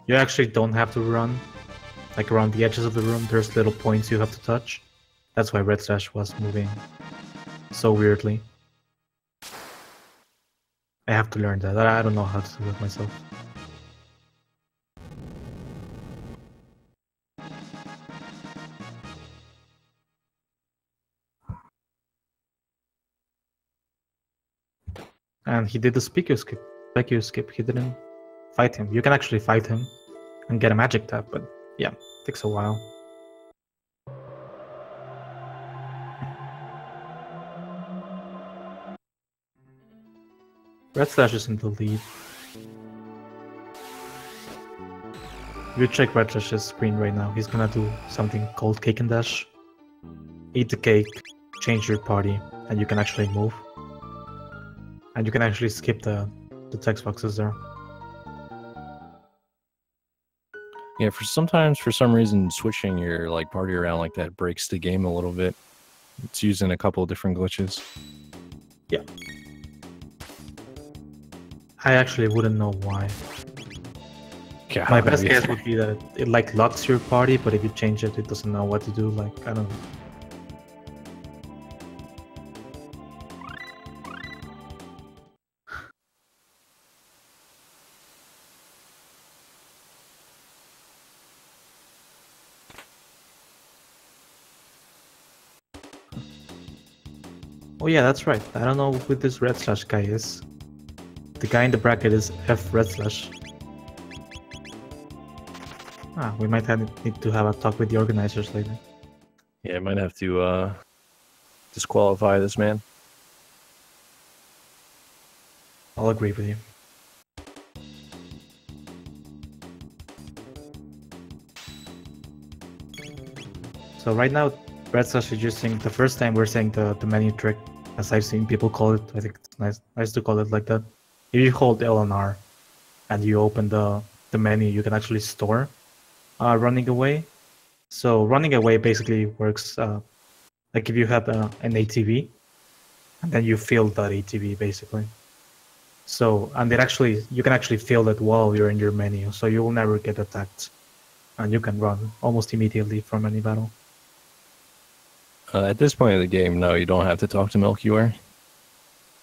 you actually don't have to run like around the edges of the room. There's little points you have to touch. That's why Redslash was moving so weirdly. I have to learn that. I don't know how to do it myself. And he did the speaker skip. He didn't fight him. You can actually fight him and get a magic tap, but yeah, it takes a while. Redslash is in the lead. You check Redslash's screen right now. He's gonna do something called Cake and Dash. Eat the cake, change your party, and you can actually move. And you can actually skip the text boxes there. Yeah, for some reason switching your party around like that breaks the game a little bit. It's using a couple of different glitches. Yeah. I actually wouldn't know why. Yeah, my best guess would be that it locks your party, but if you change it, it doesn't know what to do. I don't know. Oh yeah, that's right. I don't know who this Redslash guy is. The guy in the bracket is F Redslash. We might need to have a talk with the organizers later. Yeah, I might have to disqualify this man. I'll agree with you. So right now, Redslash is using the first time we're saying the menu trick, as I've seen people call it. I think it's nice to call it like that. If you hold L and R and you open the menu, you can actually store running away. So running away basically works like if you have an ATV and then you fill that ATV basically. So, and you can actually fill it while you're in your menu, so you will never get attacked. And you can run almost immediately from any battle. At this point of the game, no, you don't have to talk to Melchior.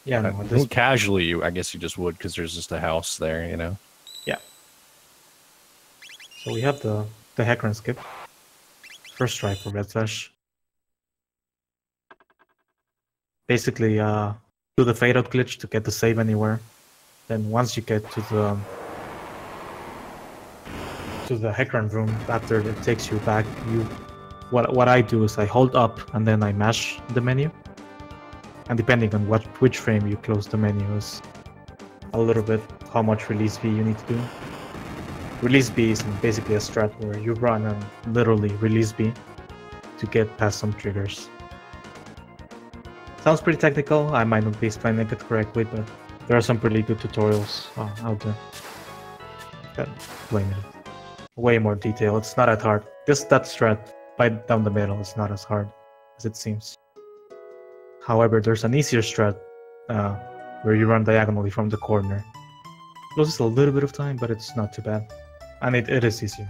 Yeah, no. Casually, I guess you just would, because there's just a house there, you know? Yeah. So we have the Hecarim skip. First try for Redslash. Basically, do the fade out glitch to get the save anywhere. Then once you get to the Hecarim room, after it takes you back, what I do is I hold up and then I mash the menu. And depending on which frame you close the menu is a little bit how much release B you need to do. Release B is basically a strat where you run and literally release B to get past some triggers. Sounds pretty technical, I might not be explaining it correctly, but there are some pretty good tutorials out there that explain it. Way more detail, it's not as hard. That strat, right down the middle, is not as hard as it seems. However, there's an easier strat where you run diagonally from the corner. It loses a little bit of time, but it's not too bad. And it is easier.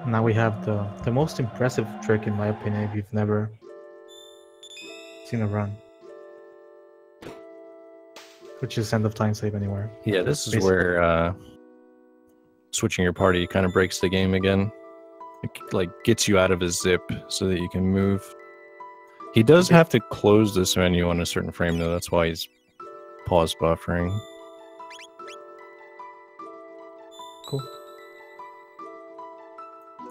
Now we have the most impressive trick, in my opinion, if you've never seen a run. Which is end of time save anywhere. Yeah, this is where switching your party kind of breaks the game again. It like gets you out of his zip so that you can move. He does have to close this menu on a certain frame though, that's why he's pause buffering. Cool.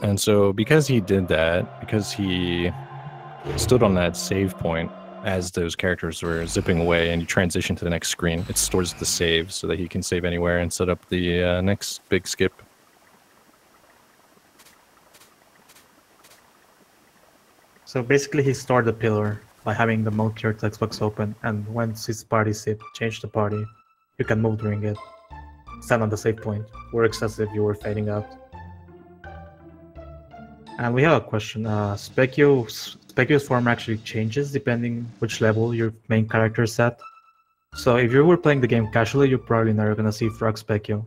And so because he did that, because he stood on that save point as those characters were zipping away and you transition to the next screen, it stores the save so that he can save anywhere and set up the next big skip. So basically he stored the pillar by having the Melchior text box open, and once his party zip changed the party, you can move during it. Stand on the save point. Works as if you were fading out. And we have a question. Specchio's form actually changes depending which level your main character is at. So if you were playing the game casually, you're probably never gonna see Frog Specchio,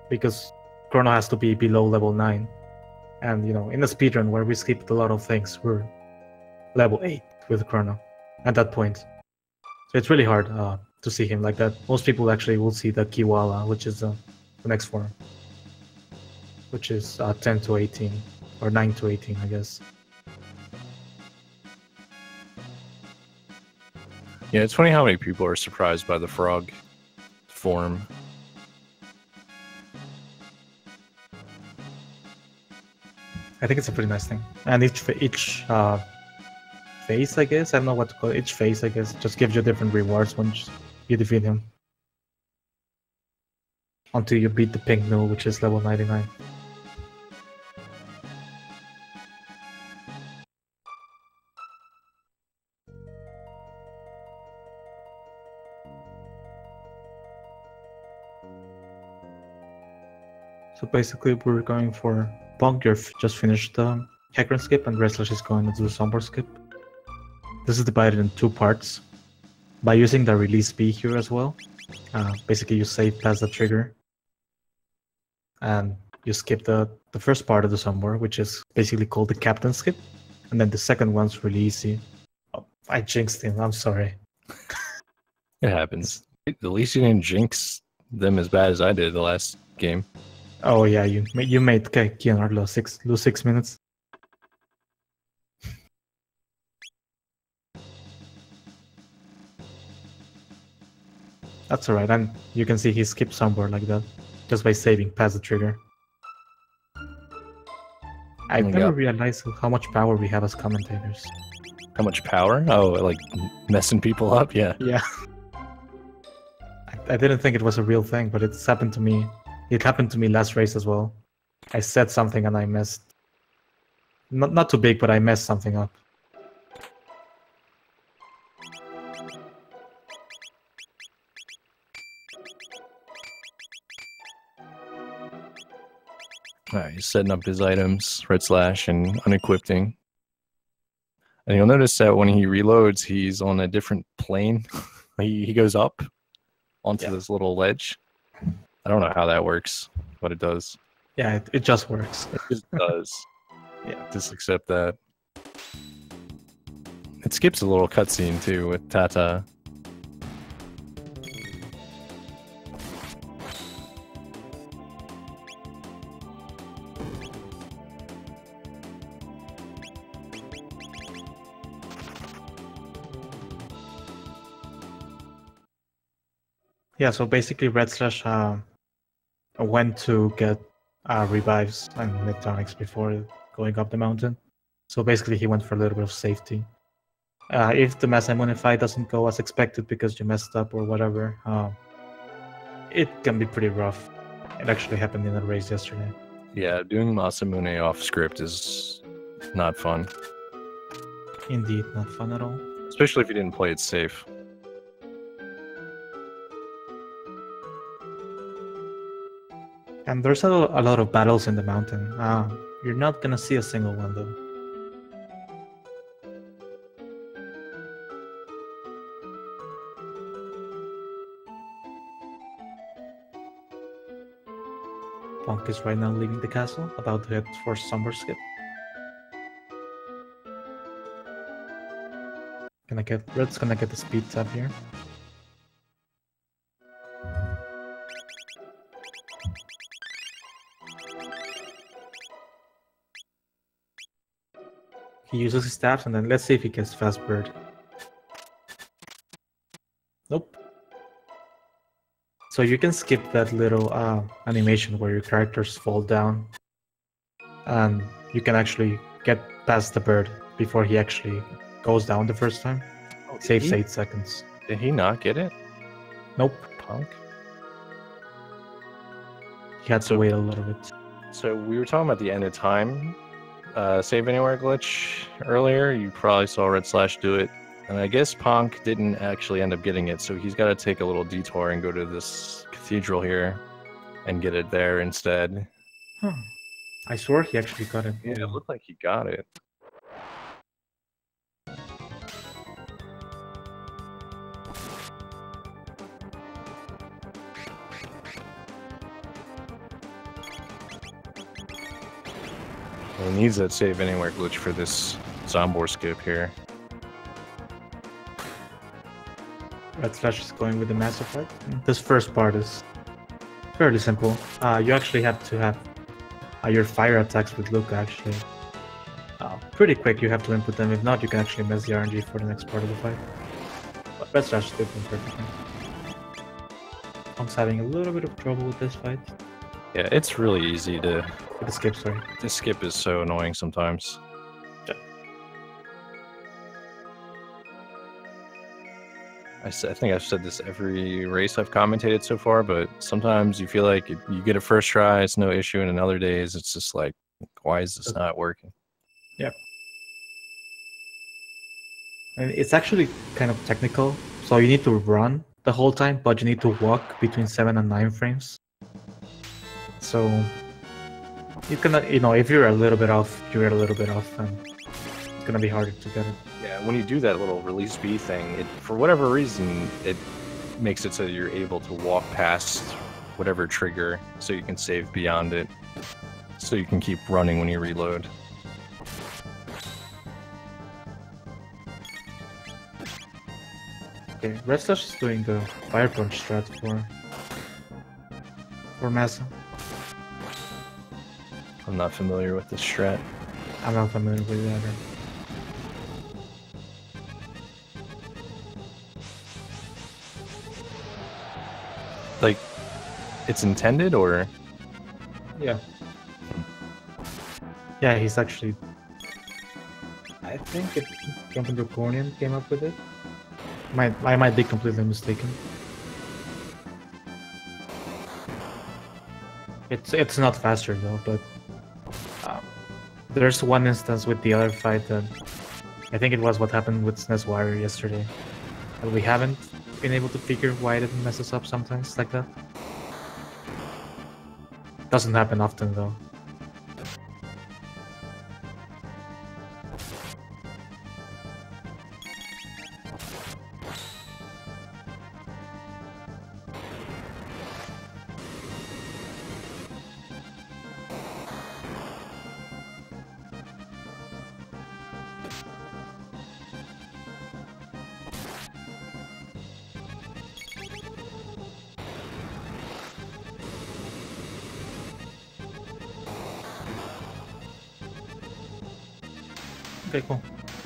because Chrono has to be below level 9. And you know, in a speedrun where we skipped a lot of things, we're level 8 with Chrono at that point. So it's really hard to see him like that. Most people actually will see the Kiwala, which is the next form, which is 10 to 18, or 9 to 18, I guess. Yeah, it's funny how many people are surprised by the frog form. I think it's a pretty nice thing. And each phase, I guess, I don't know what to call it. Each phase, I guess, just gives you different rewards once you defeat him. Until you beat the pink mill, which is level 99. So basically we're going for Ponktus just finished the Hecarim skip, and Redslash is going to do the Sombor skip. This is divided in two parts. By using the release B here as well, basically you save past the trigger. And you skip the first part of the Sombor, which is basically called the Captain skip. And then the second one's really easy. Oh, I jinxed him, I'm sorry. It happens. At least you didn't jinx them as bad as I did the last game. Oh yeah, you made Kianar lose 6 minutes. That's alright, and you can see he skipped somewhere like that, just by saving past the trigger. I've never realized how much power we have as commentators. How much power? Oh, like messing people up? Yeah. Yeah. I didn't think it was a real thing, but it's happened to me. It happened to me last race as well. I said something and I messed. Not too big, but I messed something up. Alright, he's setting up his items, Redslash and unequipping. And you'll notice that when he reloads, he's on a different plane. he goes up onto this little ledge. I don't know how that works, but it does. Yeah, it just works. It just does. Yeah, just accept that. It skips a little cutscene too with Tata. Yeah, so basically Redslash went to get revives and mid-tonics before going up the mountain. So basically he went for a little bit of safety. If the Mass Immunify doesn't go as expected because you messed up or whatever, it can be pretty rough. It actually happened in a race yesterday. Yeah, doing Masamune off script is not fun. Indeed, not fun at all. Especially if you didn't play it safe. And there's a lot of battles in the mountain. You're not gonna see a single one though. Ponktus right now leaving the castle, about to head for Summer Skip. Red's gonna get the speed tab here. He uses his staffs and then let's see if he gets Fast Bird. Nope. So you can skip that little animation where your characters fall down. And you can actually get past the bird before he actually goes down the first time. It saves 8 seconds. Did he not get it? Nope. Punk. He had to wait a little bit. So we were talking about the end of time save anywhere glitch earlier. You probably saw Redslash do it. And I guess Ponk didn't actually end up getting it, so he's got to take a little detour and go to this cathedral here and get it there instead. Huh. I swore he actually got it. Yeah, it looked like he got it. Well, he needs that save anywhere glitch for this Zombor skip here. Redslash is going with the massive fight. This first part is fairly simple. You actually have to have your fire attacks with Luca actually pretty quick. You have to input them. If not, you can actually mess the RNG for the next part of the fight. But Redslash did them perfectly. I'm having a little bit of trouble with this fight. Yeah, it's really easy to... With the skip, sorry. This skip is so annoying sometimes. Yeah. I think I've said this every race I've commentated so far, but sometimes you feel like you get a first try, it's no issue, and in other days it's just like, why is this not working? Yeah. And it's actually kind of technical, so you need to run the whole time, but you need to walk between 7 and 9 frames. So you cannot, if you're a little bit off, you're a little bit off, and it's gonna be harder to get it. Yeah, when you do that little release B thing, for whatever reason, it makes it so you're able to walk past whatever trigger, so you can save beyond it, so you can keep running when you reload. Okay, Redslash is doing the Fire Punch strat for Massa. I'm not familiar with this strat. I'm not familiar with it either. Like, it's intended, or? Yeah. Yeah, he's actually... I think Jumping Draconian came up with it. I might be completely mistaken. It's not faster though, but there's one instance with the other fight that I think it was what happened with SNES Wire yesterday. But we haven't been able to figure why it messes up sometimes like that. Doesn't happen often though. Okay, cool.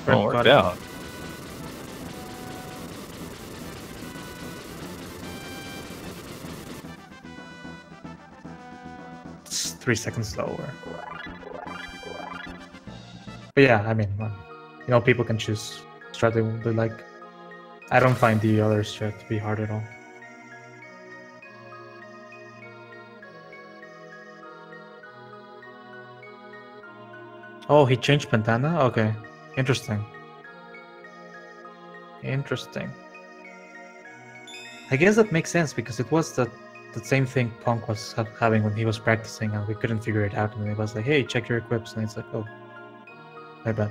Oh, worked out. It's 3 seconds slower. But yeah, I mean, you know, people can choose strat they like. I don't find the other strat to be hard at all. Oh, he changed Pentana? Okay. Interesting. Interesting. I guess that makes sense because it was the same thing Punk was having when he was practicing and we couldn't figure it out and it was like, hey, check your equips, and it's like, oh, my bad.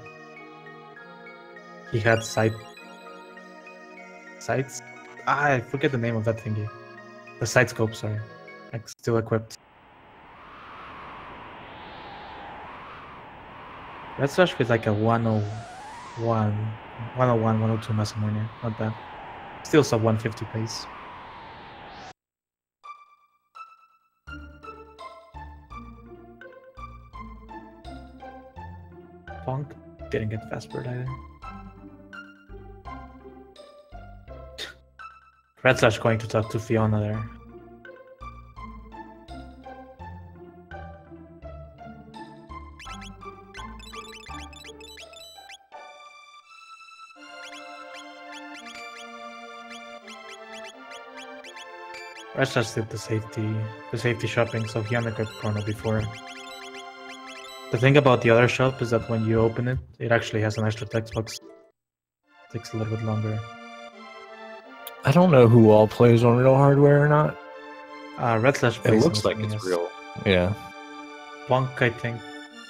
He had sights? I forget the name of that thingy. The sight scope, sorry. Like, still equipped. Redslash with like a 101, 102 Masamornia. Not bad. Still sub 150 pace. Punk didn't get fast bird either. Redslash going to talk to Fiona there. Redslash did the safety shopping, so he undercut Chrono before. The thing about the other shop is that when you open it, it actually has an extra text box. It takes a little bit longer. I don't know who all plays on real hardware or not. Redslash plays It looks like on it's SNES. real. Yeah. Punk, I think,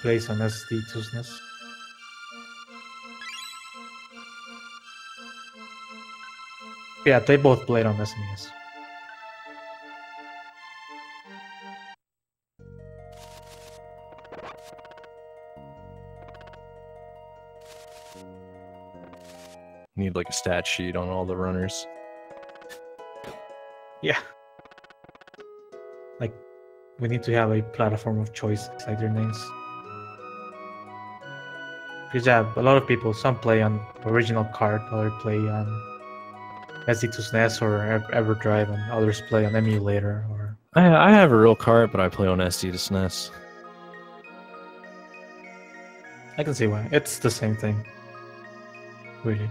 plays on SD to SNES. Yeah, they both played on SNES. Need like a stat sheet on all the runners. Yeah. Like, we need to have a platform of choice beside their names. Because yeah, a lot of people, some play on original card, others play on SD to SNES or EverDrive, and others play on emulator. Or I have a real cart, but I play on SD to SNES. I can see why. It's the same thing. Really.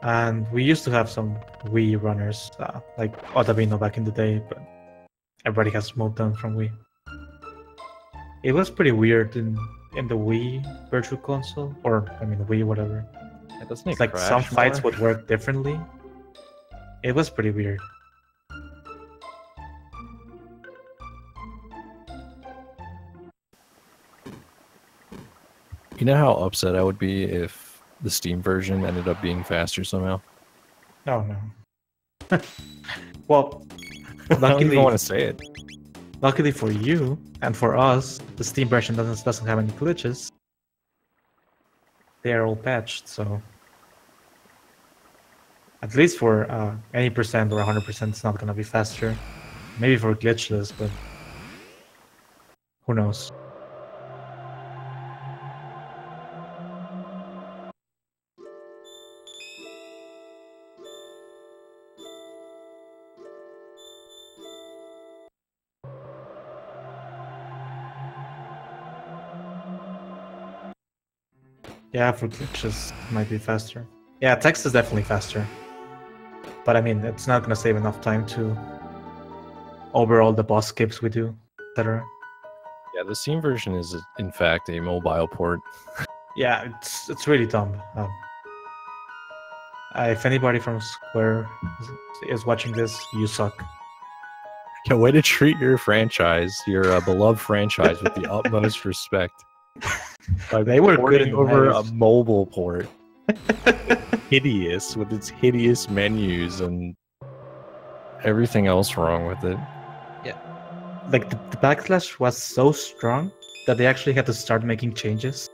And we used to have some Wii runners, like Otabino back in the day, but everybody has moved on from Wii. It was pretty weird in the Wii Virtual Console, or I mean Wii, whatever. It doesn't It's like some fights would work differently. It was pretty weird. You know how upset I would be if the Steam version ended up being faster somehow? Oh no. Well, I don't luckily, even want to say it. Luckily for you and for us, the Steam version doesn't have any glitches. They are all patched, so at least for any percent or 100%, it's not gonna be faster. Maybe for glitchless, but who knows? Yeah, for glitches, it might be faster. Yeah, text is definitely faster. But I mean, it's not gonna save enough time to overall the boss skips we do, etc. Yeah, the Steam version is in fact a mobile port. Yeah, it's really dumb. If anybody from Square is watching this, you suck. Yeah, way to treat your franchise, your beloved franchise, with the utmost respect. Like, they were good over a mobile port. Hideous with its hideous menus and everything else wrong with it. Yeah, like the backlash was so strong that they actually had to start making changes.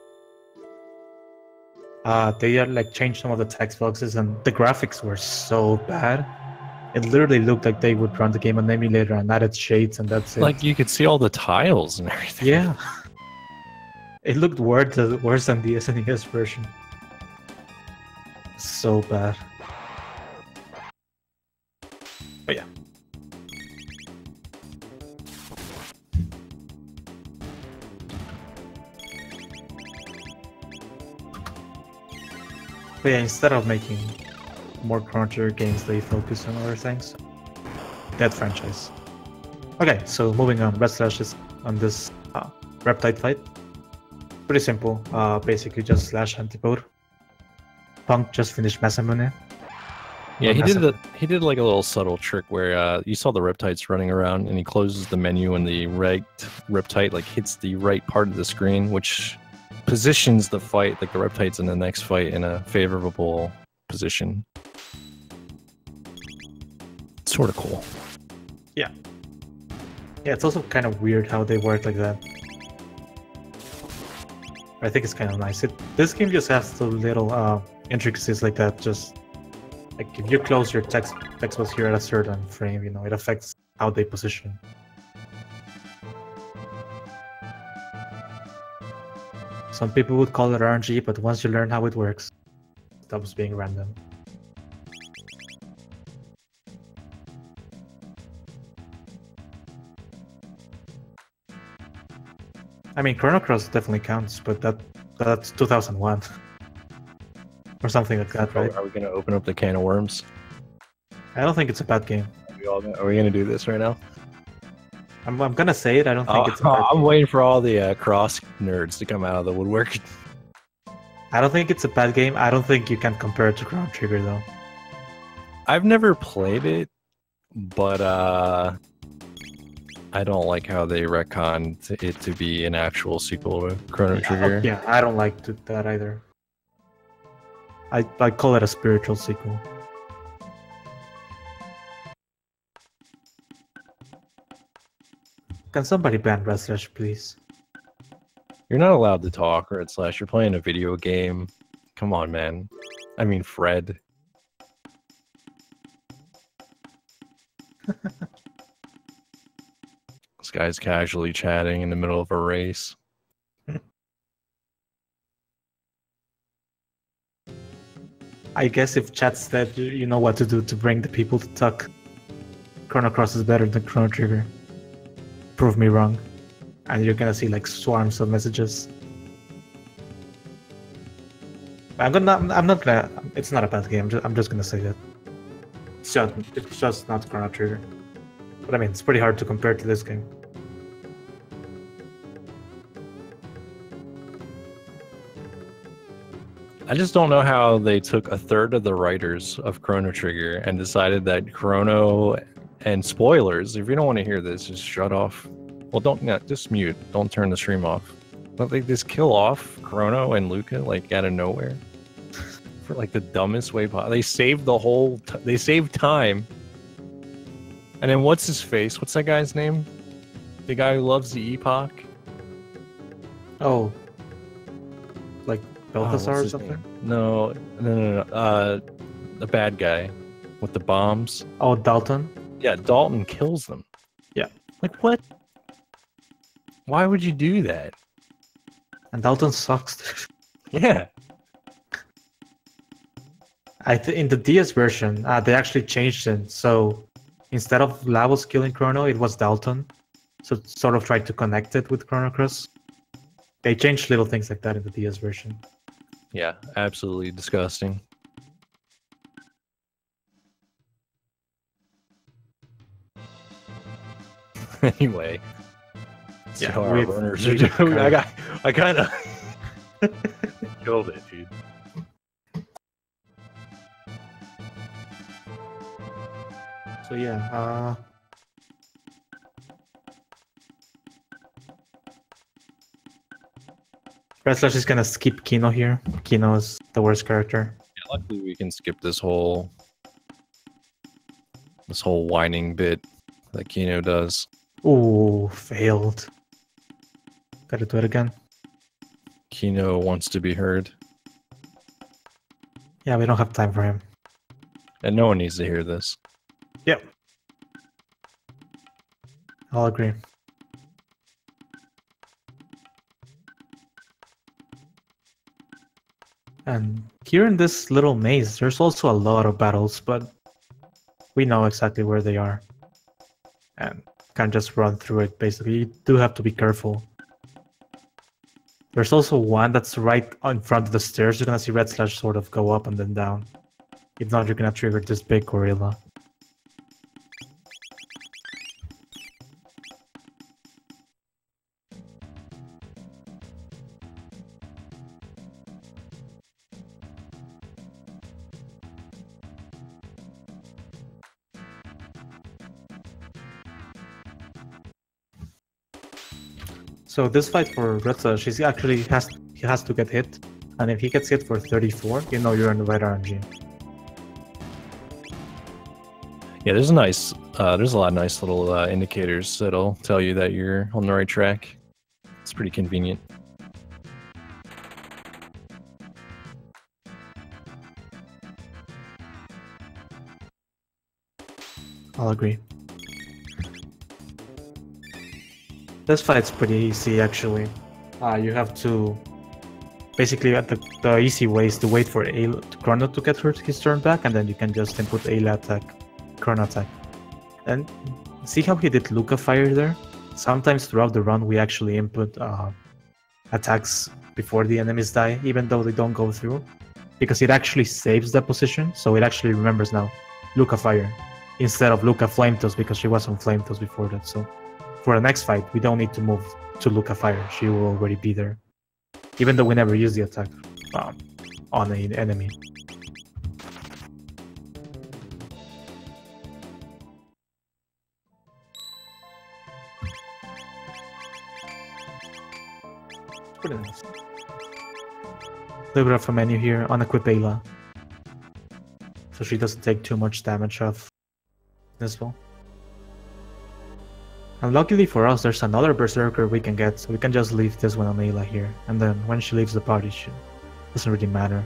They like changed some of the text boxes, and the graphics were so bad. It literally looked like they would run the game on emulator and added shades, and that's it. Like you could see all the tiles and everything. Yeah. It looked worse than the SNES version. So bad. But yeah. But yeah, instead of making more Chrono Trigger games, they focus on other things. That franchise. Okay, so moving on. Redslash is on this Reptide fight. Pretty simple. Basically just slash antipode. Punk just finished Masamune. Yeah, he did like a little subtle trick where you saw the Reptides running around, and he closes the menu, and the right Reptide like hits the right part of the screen, which positions the fight, like the Reptides in the next fight, in a favorable position. Sort of cool. Yeah. Yeah, it's also kind of weird how they work like that. I think it's kind of nice. This game just has the little intricacies like that. Just like if you close your text box here at a certain frame, you know, it affects how they position. Some people would call it RNG, but once you learn how it works, it stops being random. I mean, Chrono Cross definitely counts, but that's 2001 or something like that, right? Are we gonna open up the can of worms? I don't think it's a bad game. Are we gonna do this right now? I'm gonna say it. I don't think it's a bad I'm game. waiting for all the cross nerds to come out of the woodwork. I don't think it's a bad game. I don't think you can compare it to Chrono Trigger though. I've never played it, but I don't like how they retconned it to be an actual sequel to Chrono Trigger. Yeah, I don't like that either. I call it a spiritual sequel. Can somebody ban Redslash, please? You're not allowed to talk, Redslash. You're playing a video game. Come on, man. I mean, Fred. This guy's casually chatting in the middle of a race. I guess if chat said you know what to do to bring the people to talk, Chrono Cross is better than Chrono Trigger. Prove me wrong. And you're gonna see like swarms of messages. I'm not gonna. It's not a bad game. I'm just gonna say that. It's just not Chrono Trigger. But I mean, it's pretty hard to compare to this game. I just don't know how they took a third of the writers of Chrono Trigger and decided that Chrono and spoilers. If you don't want to hear this, just shut off. Well, just mute. Don't turn the stream off. But they just kill off Chrono and Luca like out of nowhere for like the dumbest way possible. They saved they saved time. And then what's his face? What's that guy's name? The guy who loves the epoch. Oh, like Oh, what's Balthasar or his something? name? No. The bad guy with the bombs. Oh, Dalton. Yeah, Dalton kills them. Yeah. Like what? Why would you do that? And Dalton sucks. Yeah. In the DS version, they actually changed it. So instead of Lavos killing Chrono, it was Dalton. So it sort of tried to connect it with Chrono Cross. They changed little things like that in the DS version. Yeah, absolutely disgusting. Anyway, see Yeah, how our we've- runners are we've doing. kind I kind of killed it, dude. So yeah, Redslash is gonna skip Kino here. Kino is the worst character. Yeah, luckily we can skip this whole whining bit that Kino does. Ooh, failed. Gotta do it again. Kino wants to be heard, Yeah, we don't have time for him. and no one needs to hear this. Yep. I'll agree. And here in this little maze, there's also a lot of battles, but we know exactly where they are. And can just run through it, basically. You do have to be careful. There's also one that's right in front of the stairs. You're gonna see Redslash sort of go up and then down. If not, you're gonna trigger this big gorilla. So this fight for Redslash, he has to get hit, and if he gets hit for 34, you know you're in the right RNG. Yeah, there's a lot of nice little indicators that'll tell you that you're on the right track. It's pretty convenient. I'll agree. This fight's pretty easy, actually. You have to... Basically, the easy way is to wait for Chrono to get his turn back, and then you can just input Ayla attack, Chrono attack. And see how he did Luca Fire there? Sometimes throughout the run, we actually input attacks before the enemies die, even though they don't go through. Because it actually saves the position, so it actually remembers now Luca Fire, instead of Luca Flame Toss, because she was on Flame Toss before that. So for the next fight, we don't need to move to Luca Fire, she will already be there. Even though we never use the attack on an enemy. Pretty nice. Little bit of a menu here, unequip Ayla. So she doesn't take too much damage off this one. And luckily for us, there's another Berserker we can get, so we can just leave this one on Ayla here. And then when she leaves the party, it doesn't really matter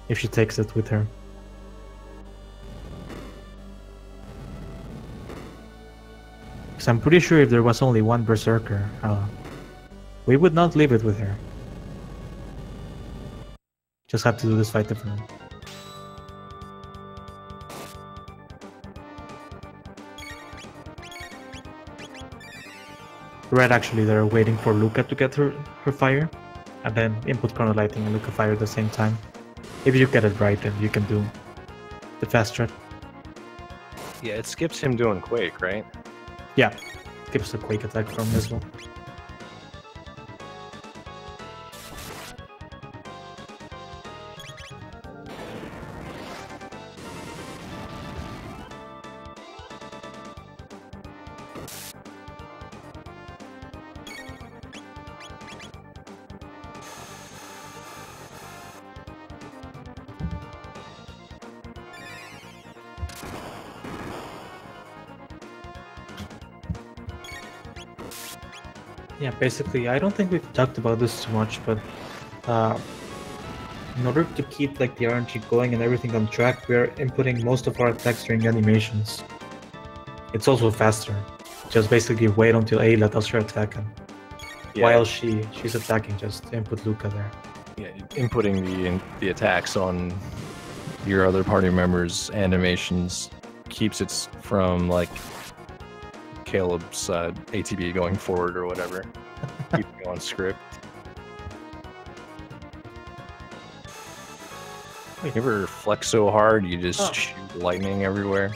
if she takes it with her. Because I'm pretty sure if there was only one Berserker, we would not leave it with her. Just have to do this fight differently. Red actually, they're waiting for Luca to get her fire, and then input Chrono Lightning and Luca Fire at the same time. If you get it right, then you can do the fast strat. Yeah, it skips him doing Quake, right? Yeah, skips the Quake attack from Missile. Yeah, basically, I don't think we've talked about this too much, but in order to keep like the RNG going and everything on track, we're inputting most of our attacks during animations. It's also faster. Just basically wait until Ayla does her attack, and while she's attacking, just input Luca there. Yeah, inputting the attacks on your other party members' animations keeps it from like Caleb's ATB going forward or whatever. Keep it on script. You ever flex so hard you just shoot lightning everywhere?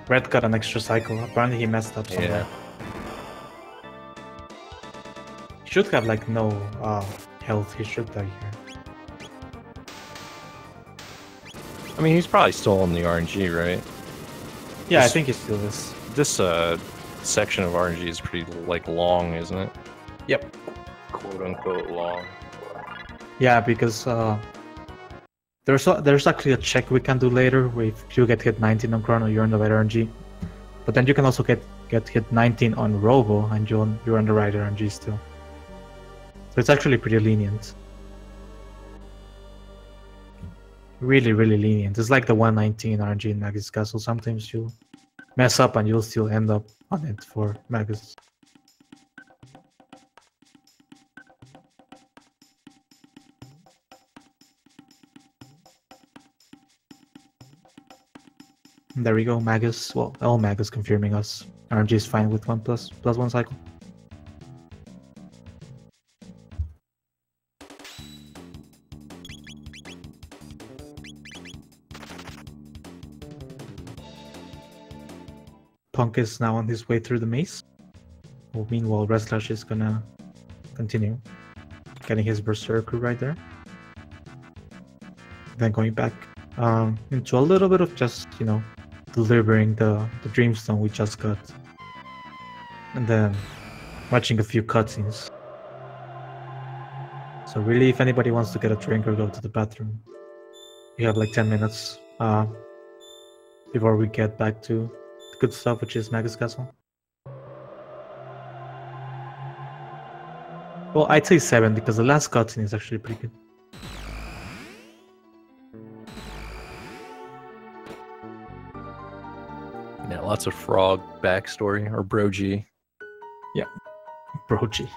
Red got an extra cycle. Apparently he messed up somewhere. He should have like no health. He should die here. I mean, he's probably still on the RNG, right? Yeah, I think he still is. This section of RNG is pretty like long, isn't it? Yep. Quote unquote long. Yeah, because there's actually a check we can do later where if you get hit 19 on Chrono, you're on the right RNG. But then you can also get hit 19 on Robo and you're on the right RNG still. So it's actually pretty lenient. Really, really lenient. It's like the 119 RNG in Magus Castle. Sometimes you mess up and you'll still end up on it for Magus. There we go, Magus. Well, all Magus confirming us. RNG is fine with 1 plus 1 cycle. Punk is now on his way through the maze. Well, meanwhile, Redslash is gonna continue getting his Berserker right there. Then going back into a little bit of just, you know, delivering the Dreamstone we just got. And then watching a few cutscenes. So really, if anybody wants to get a drink or go to the bathroom, you have like 10 minutes before we get back to the good stuff, which is Magus Castle. Well, I'd say 7 because the last cutscene is actually pretty good. Yeah, lots of frog backstory, or Brogy. Yeah, Brogy.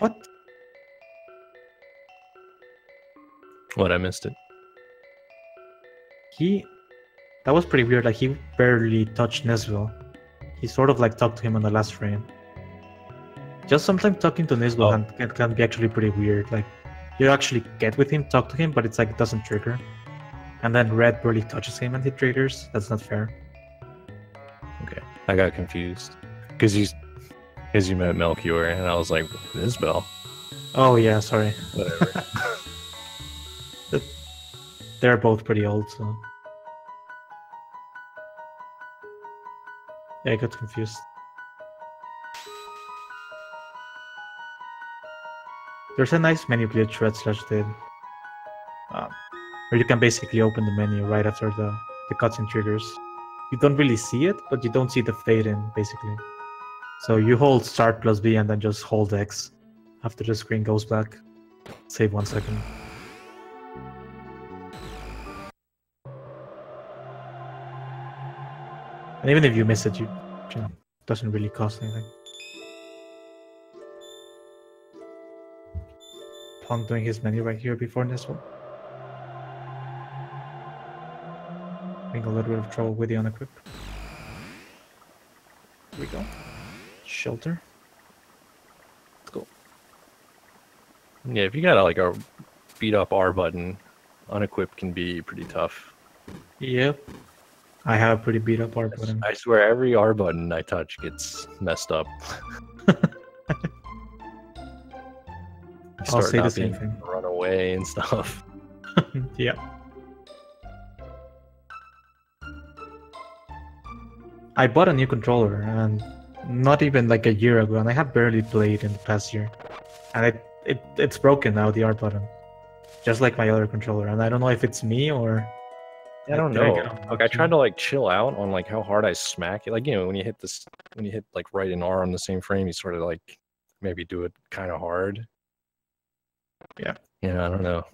What? What, I missed it? That was pretty weird, like he barely touched Nesville. He sort of like talked to him on the last frame. Just sometimes talking to Nesville can be actually pretty weird. Like, you actually get with him, talk to him, but it's like it doesn't trigger. And then Red barely touches him and it triggers. That's not fair. Okay, I got confused. Because you met Melchior, and I was like, Nisbel. Oh yeah, sorry. Whatever. They're both pretty old, so... Yeah, I got confused. There's a nice menu glitch Redslash did. Where you can basically open the menu right after the cutscene triggers. You don't really see it, but you don't see the fade in, basically. So you hold Start plus B and then just hold X after the screen goes black. Save 1 second. And even if you miss it, it doesn't really cost anything. Punk doing his menu right here before this one. Having a little bit of trouble with the unequip. Here we go. Shelter. Let's go. Yeah, if you got like a beat up R button, unequip can be pretty tough. Yep. I have a pretty beat up R button. I swear every R button I touch gets messed up. I'll say the same thing. Run away and stuff. Yeah. I bought a new controller and not even like a year ago, and I have barely played in the past year. And it's broken now, the R button. just like my other controller, and I don't know if it's me or. I don't know. Like I tried to like chill out on like how hard I smack it. Like, you know, when you hit like right and R on the same frame, you sort of like maybe do it kind of hard. Yeah. Yeah, I don't know.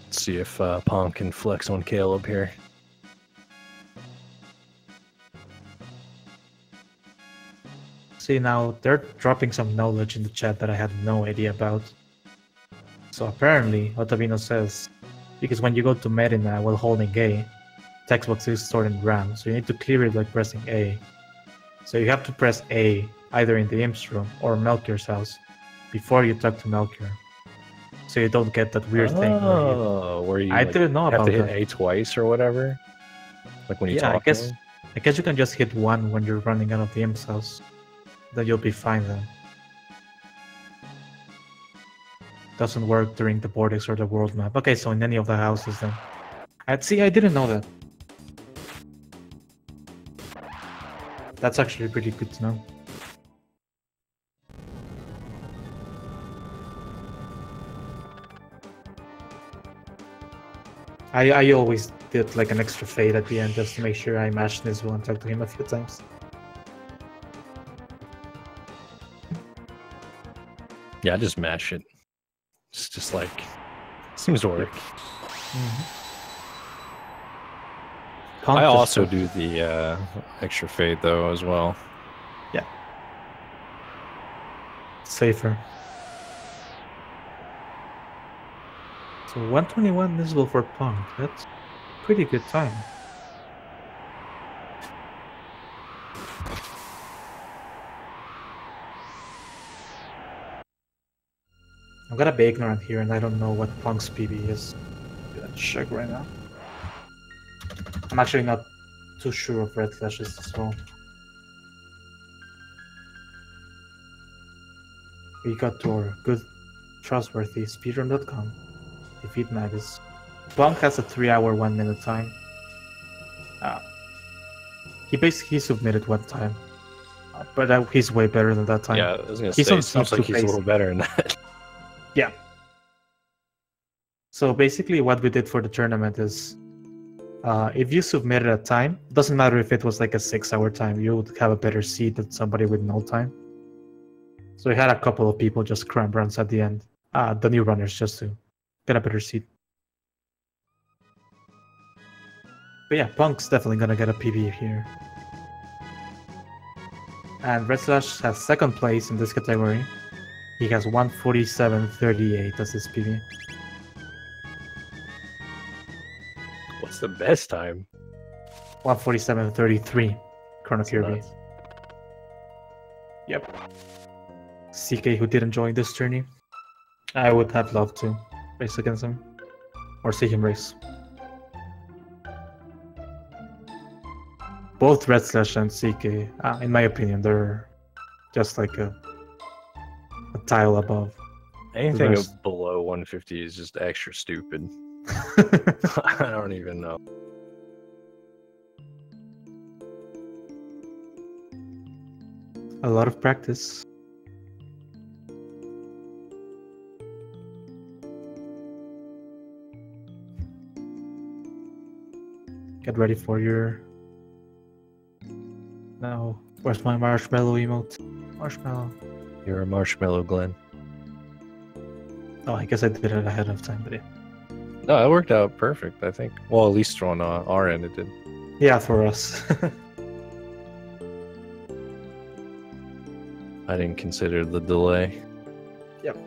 Let's see if Ponk can flex on Caleb here. See, now they're dropping some knowledge in the chat that I had no idea about. So apparently, Ottavino says, because when you go to Medina while holding A, text box is stored in RAM, so you need to clear it by pressing A. So you have to press A either in the Imp's room or Melchior's house before you talk to Melchior. So you don't get that weird thing where you I like, didn't know have about to hit that. A twice or whatever. Like when you talk to him. I guess you can just hit 1 when you're running out of the Imp's house. Then you'll be fine then. Doesn't work during the Vortex or the world map. Okay, so in any of the houses then. I didn't know that. That's actually pretty good to know. I always did like an extra fade at the end just to make sure I mashed Nizul and talked to him a few times. Yeah, I just mash it. It's just like, seems to work. I also do the extra fade though as well. Yeah. Safer. So 121 Nizul for Punk. That's a pretty good time. I'm gonna be ignorant here and I don't know what Punk's PB is. I'm gonna check right now. I'm actually not too sure of Redslash's as well. We got to our good, trustworthy speedrun.com. Defeat Magus. Punk has a 3-hour 1-minute time. He submitted one time, but he's way better than that time. Yeah, I was gonna say, it seems like he's a little better than that. Yeah. So basically what we did for the tournament is, if you submitted a time, it doesn't matter if it was like a 6-hour time, you would have a better seat than somebody with no time. So we had a couple of people just cram runs at the end, the new runners, just to get a better seat. But yeah, Punk's definitely gonna get a PB here. And Redslash has second place in this category. He has 147.38 as his PB. What's the best time? 147.33. Chrono Kirby. Nuts. Yep. CK, who didn't join this journey, I would have loved to race against him or see him race. Both Redslash and CK, in my opinion, they're just like a tile above. Anything below 150 is just extra stupid. I don't even know. A lot of practice. Get ready for your... No, where's my marshmallow emote? Marshmallow. You're a marshmallow, Glenn. Oh, I guess I did it ahead of time, but yeah. No, it worked out perfect, I think. Well, at least on our end it did. Yeah, for us. I didn't consider the delay. Yep.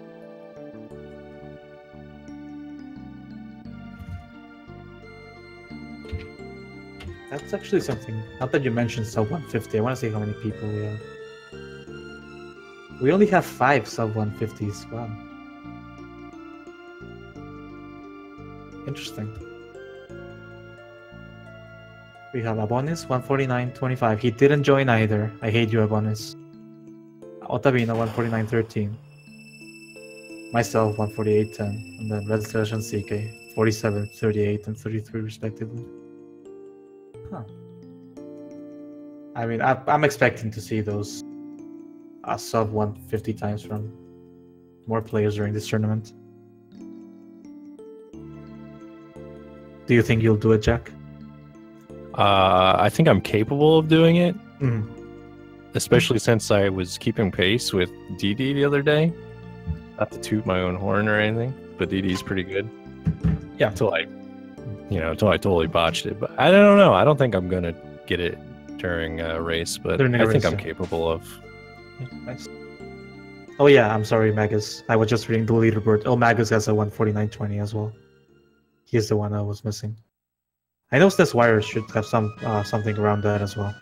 That's actually something. Now that you mentioned sub 150, I want to see how many people we have. We only have 5 sub 150s. Wow. Interesting. We have Abonis 149.25. He didn't join either. I hate you, Abonis. Ottavino 149.13. Myself 148.10. And then Redslash and CK 47, 38, and 33 respectively. Huh. I mean, I'm expecting to see those sub 150 times from more players during this tournament. Do you think you'll do it, Jack? I think I'm capable of doing it, Mm. especially since I was keeping pace with DD the other day. Not to toot my own horn or anything, but DD's pretty good. Yeah. Until I totally botched it. But I don't know. I don't think I'm gonna get it during a race, but I think I'm capable of. Yeah, nice. Oh yeah, I'm sorry, Magus. I was just reading the leaderboard. Oh, Magus has a 149.20 as well. He's the one I was missing. I know this wire should have something around that as well.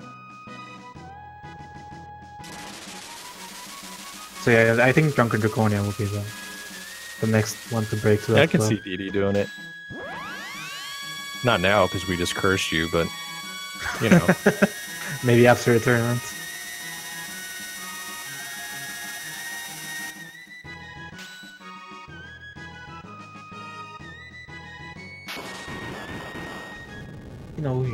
So yeah, I think Drunken Draconia will be the next one to break to that. Yeah, I can see DD doing it. Not now, because we just cursed you, but you know. Maybe after a tournament. You know,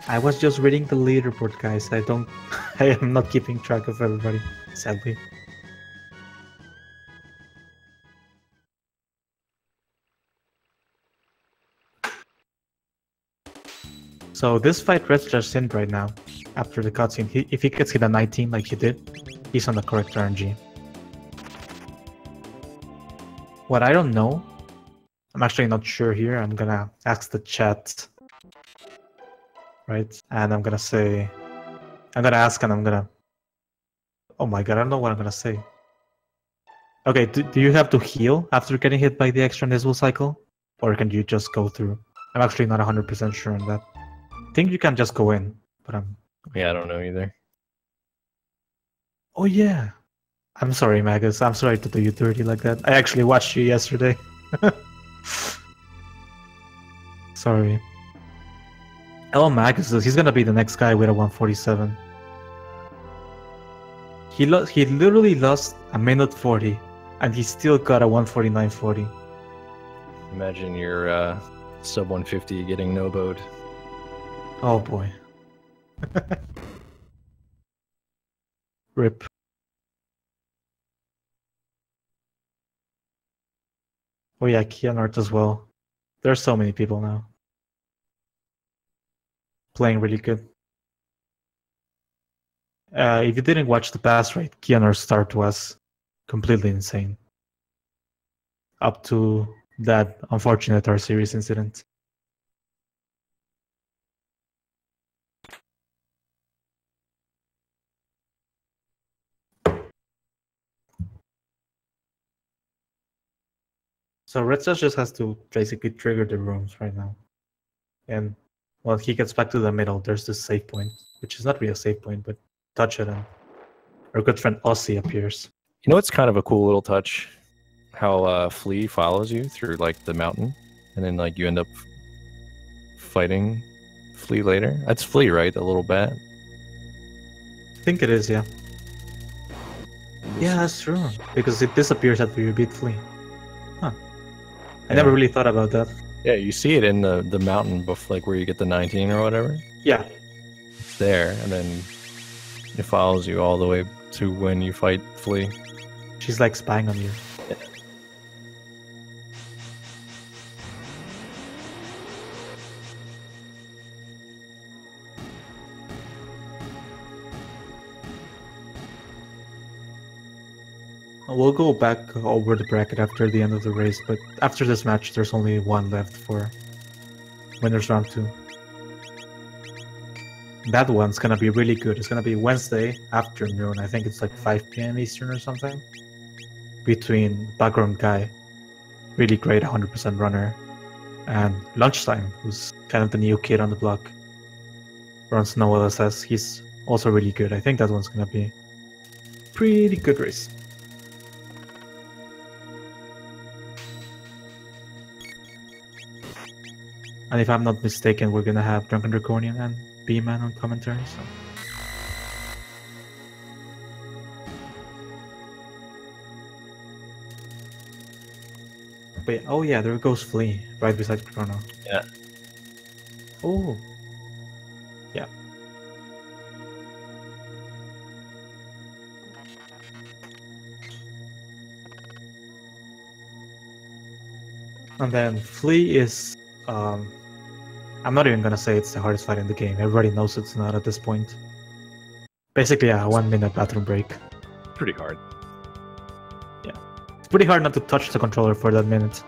I was just reading the leaderboard, guys. I am not keeping track of everybody, sadly. So this fight Redslash in right now, after the cutscene, if he gets hit a 19 like he did, he's on the correct RNG. What I don't know, I'm actually not sure here. I'm gonna ask the chat, right? And I'm gonna ask and I'm gonna... Oh my god, I don't know what I'm gonna say. Okay, do you have to heal after getting hit by the extra Nizzle cycle? Or can you just go through? I'm actually not 100% sure on that. I think you can just go in, but Yeah, I don't know either. Oh yeah. I'm sorry, Magus. I'm sorry to do you dirty like that. I actually watched you yesterday. Sorry. Oh, Magus, he's gonna be the next guy with a 147. He literally lost a minute 40, and he still got a 149.40. Imagine your sub 150 getting no-bowed. Oh boy. Rip. Oh yeah, Keanart as well. There are so many people now. Playing really good. If you didn't watch the past raid, Keanar's start was completely insane. Up to that unfortunate R-Series incident. So Redslash just has to basically trigger the rooms right now. And when he gets back to the middle, there's this save point, which is not really a save point, but touch it and our good friend Aussie appears. You know what's kind of a cool little touch? How Flea follows you through like the mountain, and then like you end up fighting Flea later. That's Flea, right? The little bat. I think it is, yeah. Yeah, that's true. Because it disappears after you beat Flea. Huh. I never really thought about that. Yeah, you see it in the mountain, like where you get the 19 or whatever. Yeah. It's there, and then it follows you all the way to when you fight Flea. She's like spying on you. Yeah. We'll go back over the bracket after the end of the race, but after this match, there's only one left for winners round 2. That one's gonna be really good. It's gonna be Wednesday afternoon. I think it's like 5 p.m. Eastern or something. Between background guy, really great 100% runner, and Lunchtime, who's kind of the new kid on the block. Runs no LSS. He's also really good. I think that one's gonna be pretty good race. And if I'm not mistaken, we're gonna have Drunken Draconian and B-Man on commentary, so... But, oh yeah, there goes Flea, right beside Chrono. Yeah. Oh. Yeah. And then Flea is I'm not even gonna say it's the hardest fight in the game. Everybody knows it's not at this point. Basically, yeah, 1 minute bathroom break. Pretty hard. Yeah. It's pretty hard not to touch the controller for that minute.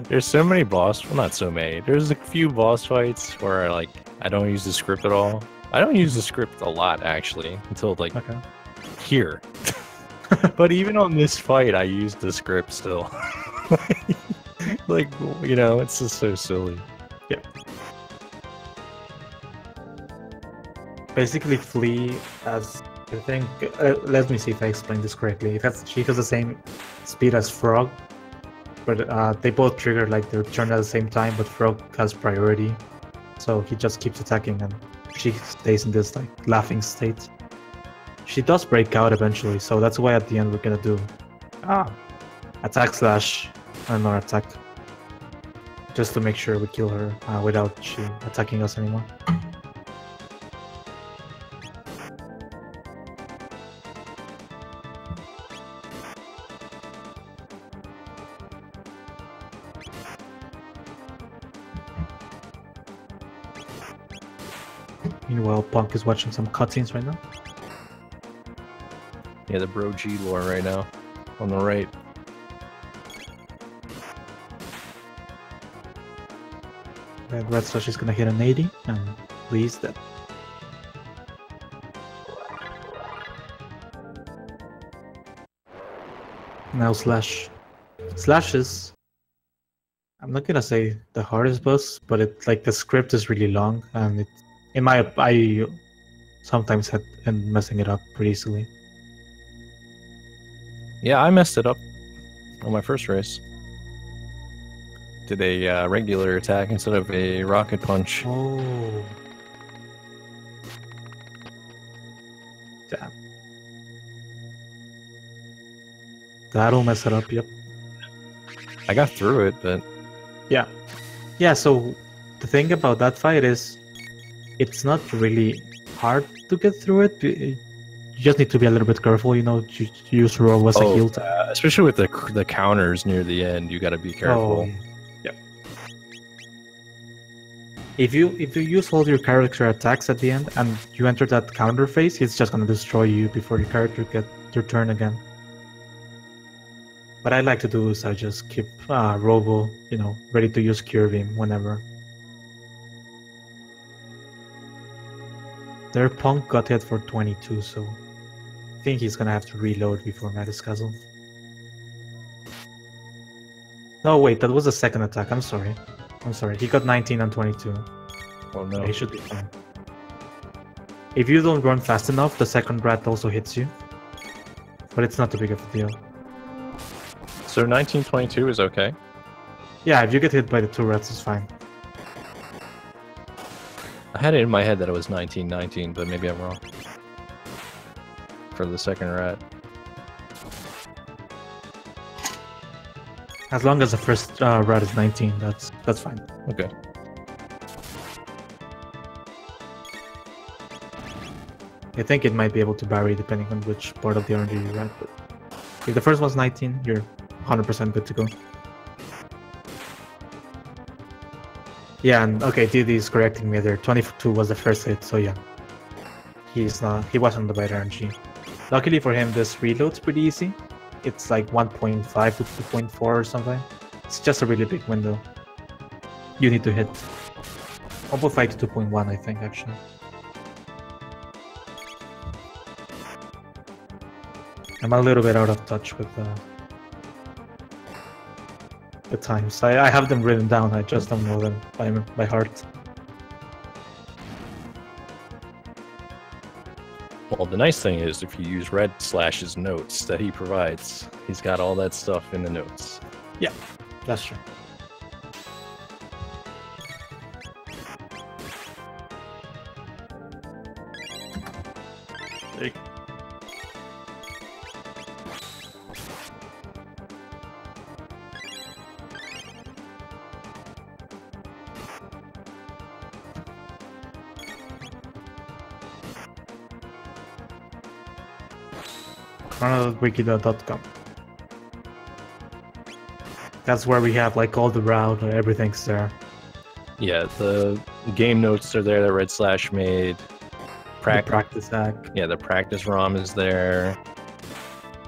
There's so many well, not so many. There's a few boss fights where like I don't use the script at all. I don't use the script a lot actually until like here. But even on this fight, I used the script still. Like, you know, it's just so silly. Yeah. Basically, Flea has, I think, let me see if I explain this correctly. She has the same speed as Frog, but they both trigger like their turn at the same time, but Frog has priority. So he just keeps attacking and she stays in this like laughing state. She does break out eventually, so that's why at the end we're gonna do attack slash another attack, just to make sure we kill her without she attacking us anymore. Meanwhile, Punk is watching some cutscenes right now. Yeah, the Bro G lore right now, on the right. And Redslash is gonna hit an 80, and Lee's dead. Now Slash. Slash is, I'm not gonna say the hardest boss, but it like the script is really long, and I sometimes end messing it up pretty easily. Yeah, I messed it up on my first race. Did a regular attack instead of a rocket punch. Oh. Damn. That'll mess it up, yep. I got through it, but... Yeah. Yeah, so the thing about that fight is it's not really hard to get through it. You just need to be a little bit careful, you know, to use roll as a heal. Especially with the counters near the end, you gotta be careful. Yep. If you use all your character attacks at the end and you enter that counter phase, it's just gonna destroy you before your character gets your turn again. What I like to do is I just keep Robo, you know, ready to use Cure Beam whenever. Their Punk got hit for 22, so I think he's gonna have to reload before Magus Castle. No, wait, that was the second attack. I'm sorry. He got 19 and 22. Oh no. Yeah, he should be fine. If you don't run fast enough, the second rat also hits you. But it's not too big of a deal. So 1922 is okay? Yeah, if you get hit by the two rats, it's fine. I had it in my head that it was 1919, but maybe I'm wrong. For the second rat. As long as the first rat is 19, that's fine. Okay. I think it might be able to vary depending on which part of the RNG you're at, but if the first one's 19, you're 100% good to go. Yeah, and okay, DD is correcting me there. 22 was the first hit, so yeah. He wasn't the right RNG. Luckily for him, this reload's pretty easy. It's like 1.5 to 2.4 or something. It's just a really big window. You need to hit 1.5 to 2.1, I think, actually. I'm a little bit out of touch with the times. I have them written down, I just don't know them by heart. Well, the nice thing is if you use Redslash's notes that he provides, he's got all that stuff in the notes. Yeah, that's true. There you go. chrono.wiki.com. That's where we have like all the route, everything's there. Yeah, the game notes are there that Redslash made. The practice hack. Yeah, the practice ROM is there.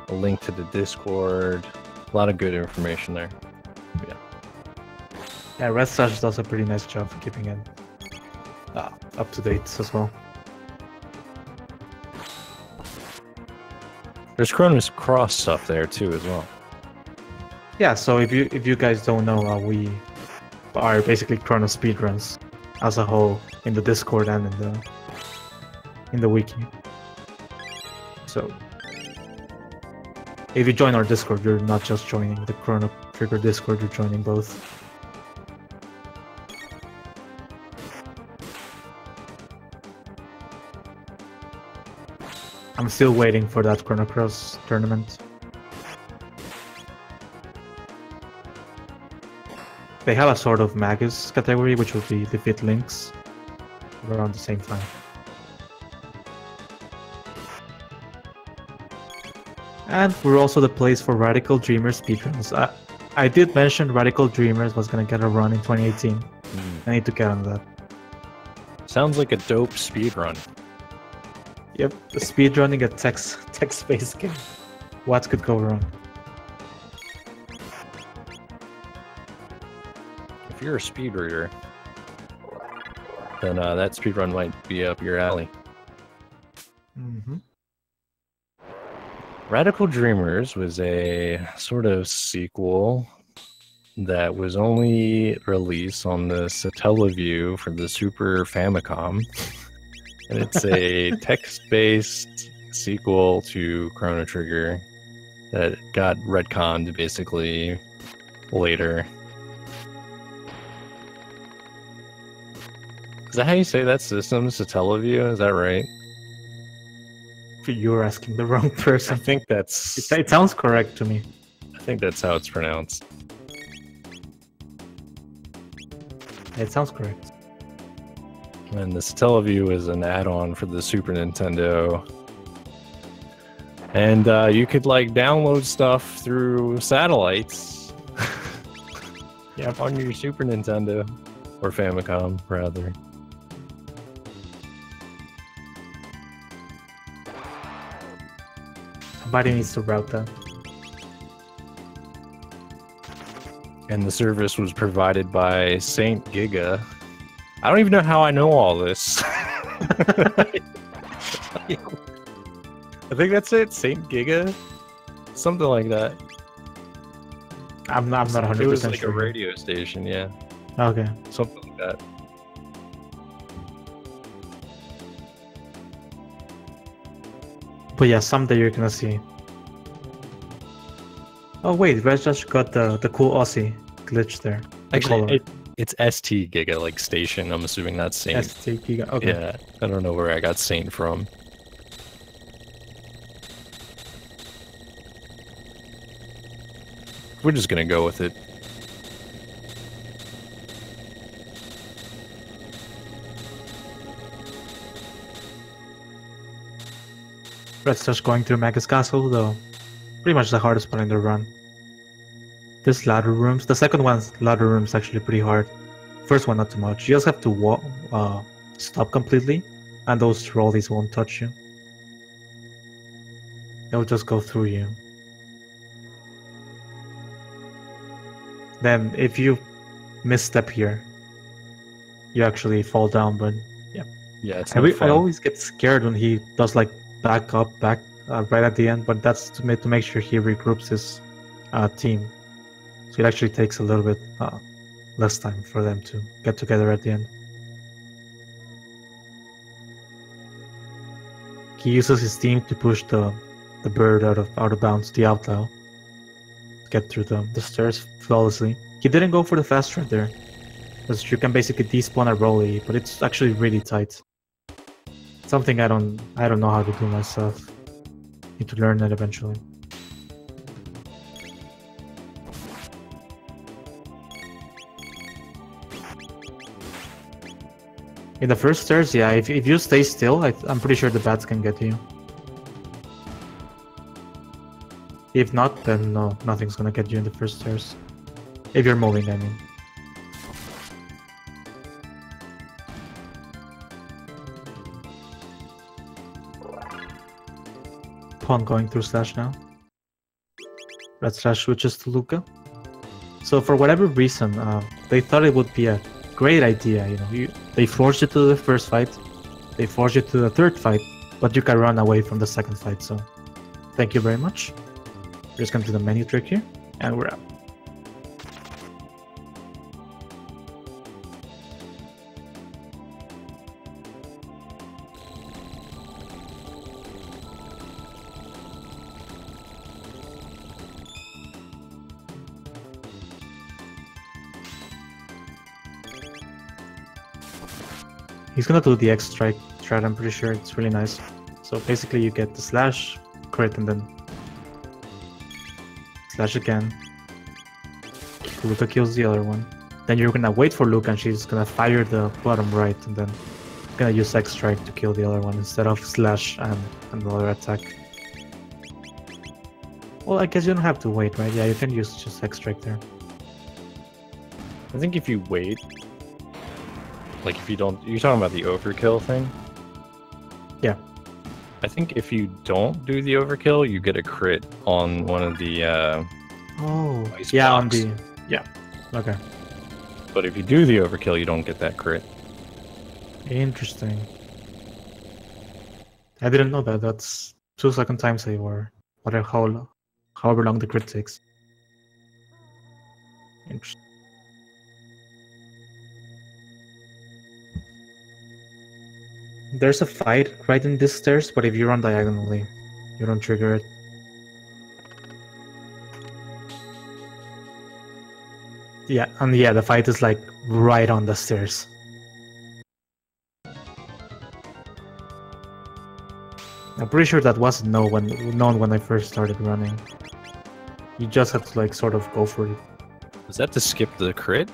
A link to the Discord. A lot of good information there. Yeah. Yeah, Redslash does a pretty nice job of keeping it up to date as well. There's Chrono's Cross stuff there too as well. Yeah, so if you guys don't know, we are basically Chrono speedruns as a whole in the Discord and in the wiki. So if you join our Discord, you're not just joining the Chrono Trigger Discord, you're joining both. I'm still waiting for that Chrono Cross tournament. They have a sort of Magus category, which would be defeat links around the same time. And we're also the place for Radical Dreamers speedruns. I did mention Radical Dreamers was gonna get a run in 2018. I need to get on that. Sounds like a dope speedrun. Yep, speedrunning a text-based game. What could go wrong? If you're a speed reader, then that speedrun might be up your alley. Radical Dreamers was a sort of sequel that was only released on the Satellaview for the Super Famicom. And it's a text-based sequel to Chrono Trigger that got retconned basically later. Is that how you say that system? Satellaview? Is that right? You're asking the wrong person. I think that's... It sounds correct to me. I think that's how it's pronounced. It sounds correct. And the Satellaview is an add-on for the Super Nintendo. And you could like download stuff through satellites. Yep. On your Super Nintendo. Or Famicom, rather. Somebody needs to route that. And the service was provided by Saint Giga. I don't even know how I know all this. I think that's it, Saint Giga? Something like that. I'm not 100% It was like sure. a radio station, yeah. Okay. Something like that. But yeah, someday you're gonna see. Oh wait, Redslash got the cool Aussie glitch there. Actually, it's ST Giga, like station. I'm assuming that's Saint. ST Giga. Okay. Yeah, I don't know where I got Saint from. We're just gonna go with it. Redslash going through Magus Castle, though pretty much the hardest part in the run. There's ladder rooms. The second one's ladder room's actually pretty hard. First one not too much. You just have to stop completely, and those trolleys won't touch you. They'll just go through you. Then if you misstep here, you actually fall down, but yeah. Yeah, it's I always get scared when he does like back right at the end, but that's to make sure he regroups his team. So it actually takes a little bit less time for them to get together at the end. He uses his team to push the bird out of bounds, the outlaw, to get through the stairs flawlessly. He didn't go for the fast run there, because you can basically despawn a rolly, but it's actually really tight. Something I don't know how to do myself. Need to learn that eventually. In the first stairs, yeah, if you stay still, I'm pretty sure the bats can get you. If not, then no, nothing's gonna get you in the first stairs. If you're moving, I mean. Pawn going through Slash now. Redslash switches to Luca. So for whatever reason, they thought it would be a great idea. They forced you to the first fight, they forced you to the third fight, but you can run away from the second fight. So thank you very much. We're just gonna do the menu trick here, and we're out. He's gonna do the X strike strat, I'm pretty sure. It's really nice. So basically you get the slash, crit, and then slash again. Luca kills the other one. Then you're gonna wait for Luca and she's gonna fire the bottom right, and then gonna use X strike to kill the other one instead of slash and another attack. Well, I guess you don't have to wait, right? Yeah, you can use just X strike there. I think if you wait, like if you don't, you're talking about the overkill thing? Yeah. I think if you don't do the overkill, you get a crit on one of the oh, ice yeah, blocks. on the, yeah, okay. But if you do the overkill, you don't get that crit. Interesting. I didn't know that. That's 2-second time save or whatever, however long the crit takes. Interesting. There's a fight right in these stairs, but if you run diagonally, you don't trigger it. Yeah, and yeah, the fight is like right on the stairs. I'm pretty sure that wasn't known when I first started running. You just had to like sort of go for it. Was that to skip the crit?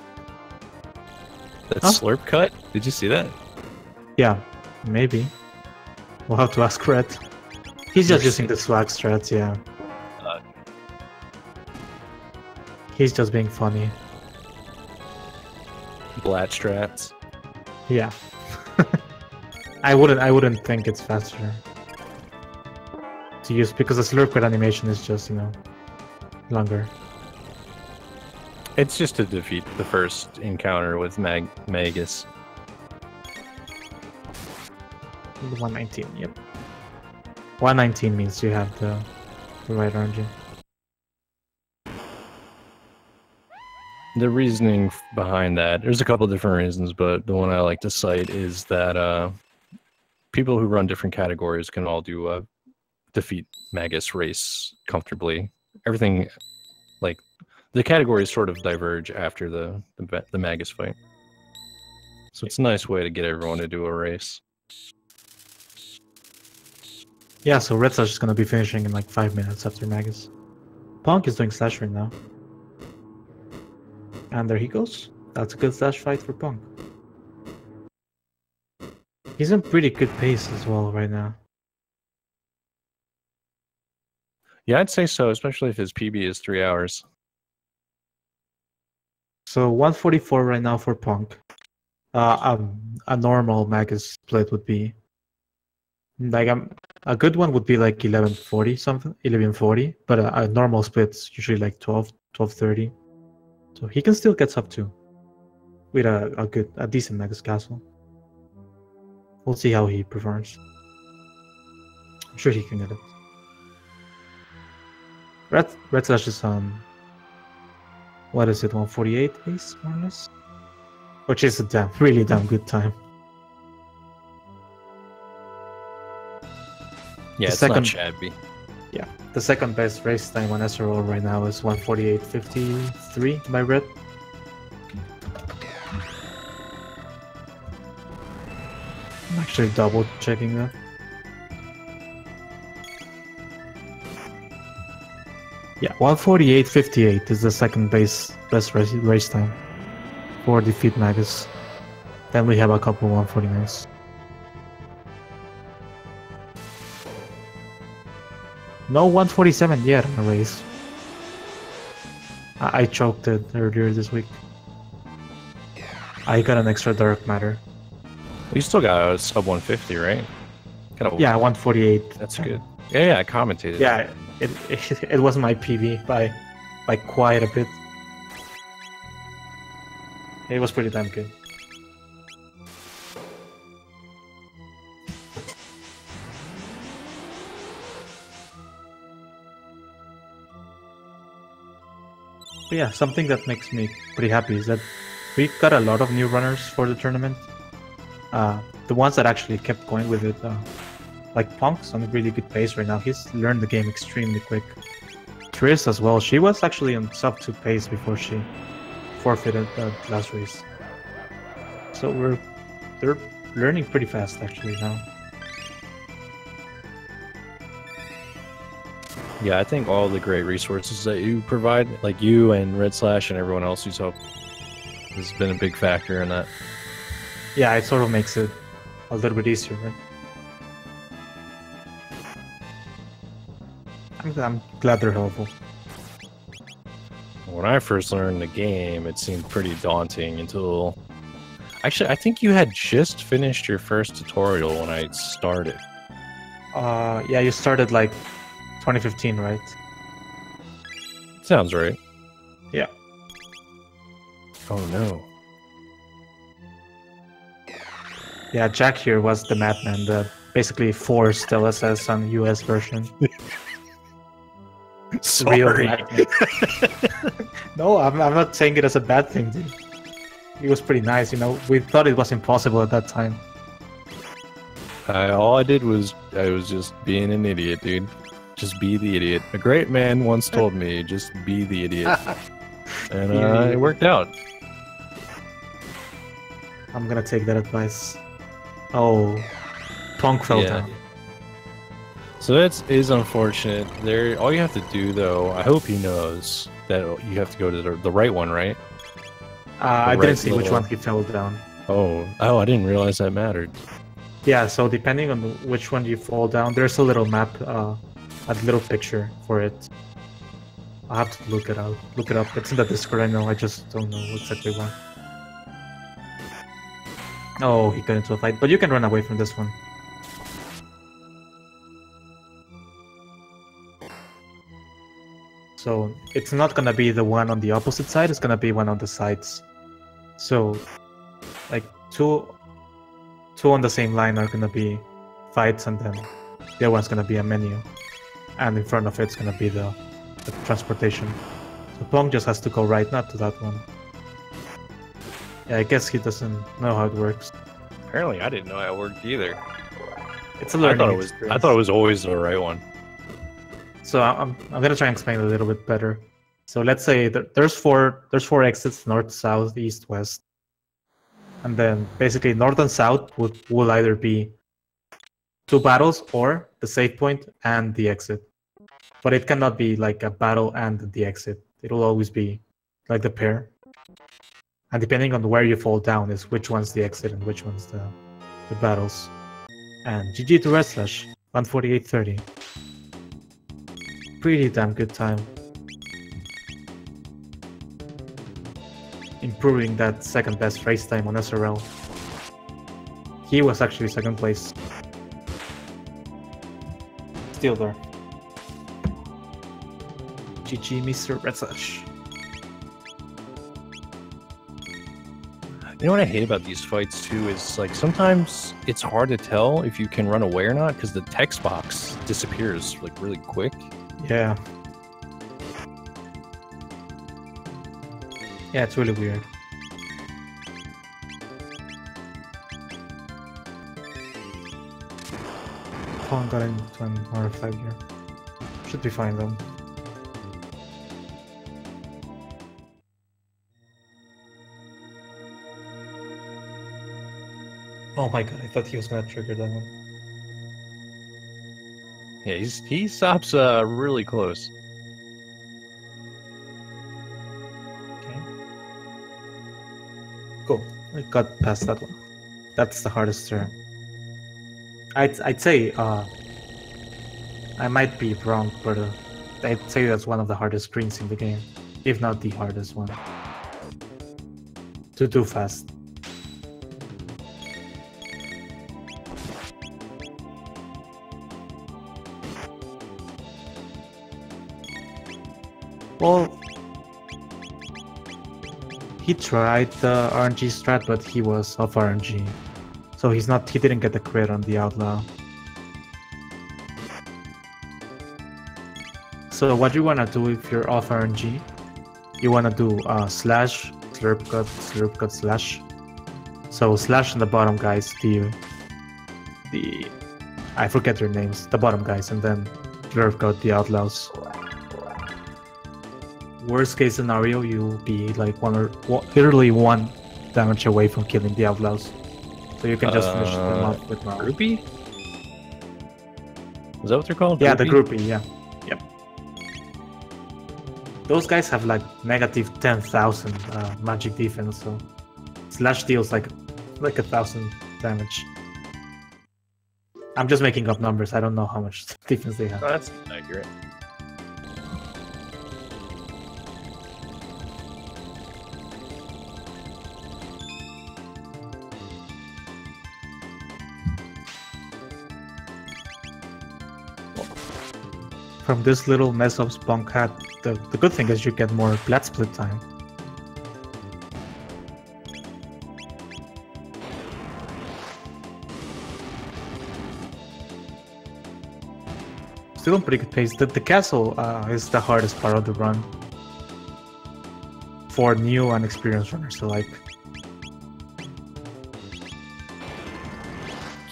That Huh? slurp cut? Did you see that? Yeah, maybe. We'll have to ask Red. He's just using the swag strats, yeah. He's just being funny. Blat strats. Yeah. I wouldn't think it's faster to use because the slurp crit animation is just, longer. It's just to defeat the first encounter with Magus. 119, yep. 119 means you have the right RNG. The reasoning behind that, there's a couple different reasons, but the one I like to cite is that people who run different categories can all do defeat Magus race comfortably. Everything, like, the categories sort of diverge after the Magus fight. So it's a nice way to get everyone to do a race. Yeah, so Redslash is gonna be finishing in like 5 minutes after Magus. Ponk is doing slash right now. And there he goes. That's a good slash fight for Ponk. He's in pretty good pace as well right now. Yeah, I'd say so, especially if his PB is 3 hours. So 144 right now for Ponk. A normal Magus split would be like a good one would be like 1140 something, 1140, but a normal split's usually like 1230. So he can still get up to with a decent Magus Castle. We'll see how he performs. I'm sure he can get it. Redslash is on what is it, 148 base more or less? Which is a really damn good time. Yeah, it's not shabby. Yeah, the second best race time on SRO right now is 148.53 by Red. I'm actually double checking that. Yeah, 148.58 is the second best race time for defeat Magus. Then we have a couple 149s. No 147 yet in the race. I choked it earlier this week. I got an extra dark matter. You still got a sub 150, right? Yeah, 148. That's good. Yeah, I commentated. Yeah, it was my PB by quite a bit. It was pretty damn good. But yeah, something that makes me pretty happy is that we got a lot of new runners for the tournament. The ones that actually kept going with it, like Punk's on a really good pace right now. He's learned the game extremely quick. Triss as well. She was actually on sub 2 pace before she forfeited the last race. So they're learning pretty fast actually now. Yeah, I think all the great resources that you provide, like you and Redslash and everyone else who's helped, has been a big factor in that. Yeah, it sort of makes it a little bit easier, right? I'm glad they're helpful. When I first learned the game, it seemed pretty daunting until... Actually, I think you had just finished your first tutorial when I started. Yeah, you started like 2015, right? Sounds right. Yeah. Oh no. Yeah, Jack here was the madman that basically forced LSS on US version. Sorry. No, I'm not saying it as a bad thing, dude. He was pretty nice, you know. We thought it was impossible at that time. All I did was I was just being an idiot, dude. Just be the idiot. A great man once told me, just be the idiot. And it worked out. I'm gonna take that advice. Oh, Punk fell down. So that is unfortunate. All you have to do, though, I hope he knows that you have to go to the right one, right? I didn't see which one he fell down. Oh, I didn't realize that mattered. Yeah, so depending on which one you fall down, there's a little map, a little picture for it. I'll have to look it up. It's in the Discord, I know. I just don't know exactly why. Oh, he got into a fight, but you can run away from this one. So it's not gonna be the one on the opposite side, it's gonna be one on the sides. So like two on the same line are gonna be fights, and then the other one's gonna be a menu. And in front of it's gonna be the transportation. So Pong just has to go right, not to that one. Yeah, I guess he doesn't know how it works. Apparently, I didn't know how it worked either. It's a learning I thought it was always the right one. So I'm gonna try and explain it a little bit better. So let's say there's four exits: north, south, east, west, and then basically north and south will either be two battles or the save point and the exit. But it cannot be like a battle and the exit. It'll always be like the pair. And depending on where you fall down is which one's the exit and which one's the battles. And GG to Redslash, 148.30. Pretty damn good time. Improving that second best race time on SRL. He was actually second place. Still there. GG, Mr. Redslash. You know what I hate about these fights too is like sometimes it's hard to tell if you can run away or not because the text box disappears like really quick. Yeah. Yeah, it's really weird. Pawn got into an R5 here. Should be fine though. Oh my god, I thought he was gonna trigger that one. Yeah, he stops really close. Okay. Cool. I got past that one. That's the hardest turn. I'd say I might be wrong, but I'd say that's one of the hardest screens in the game, if not the hardest one. To do fast. Well, he tried the RNG strat, but he was off RNG, so he didn't get the crit on the Outlaw. So what you wanna do if you're off RNG, you wanna do slash, slurp cut, slash. So slash on the bottom guys, the I forget their names, the bottom guys, and then slurp cut the Outlaws. Worst case scenario, you'll be like literally one damage away from killing the Outlaws. So you can just finish them off with groupie? Is that what they're called? Yeah, groupie? The groupie, yeah. Yep. Those guys have like negative 10,000 magic defense, so slash deals like 1,000 damage. I'm just making up numbers, I don't know how much defense they have. Oh, that's accurate. From this little mess of Spunk hat, the good thing is you get more blood split time. Still on pretty good pace. The castle is the hardest part of the run for new and experienced runners alike.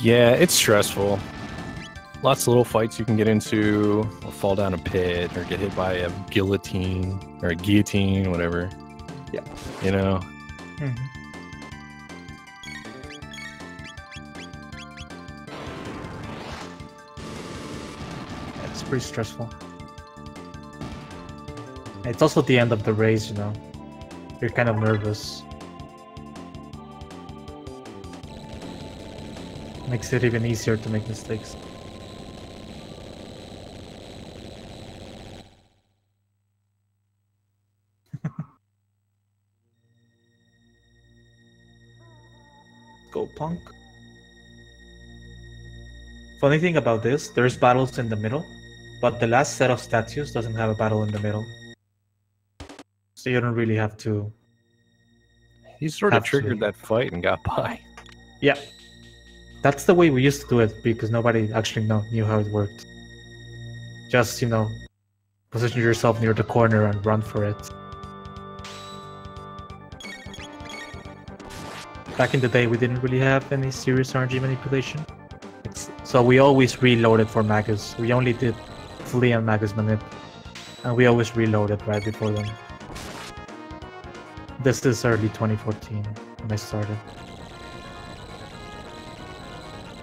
Yeah, it's stressful. Lots of little fights you can get into, or fall down a pit, or get hit by a guillotine, or a guillotine, whatever. Yeah. You know? Mm-hmm. It's pretty stressful. It's also the end of the race, you know? You're kind of nervous. Makes it even easier to make mistakes. Go Punk. Funny thing about this, there's battles in the middle, but the last set of statues doesn't have a battle in the middle. So you don't really have to... He sort of triggered that fight and got by. Yeah. That's the way we used to do it, because nobody actually knew how it worked. Just, you know, position yourself near the corner and run for it. Back in the day, we didn't really have any serious RNG manipulation. So we always reloaded for Magus. We only did Flea and Magus manip. And we always reloaded right before them. This is early 2014 when I started.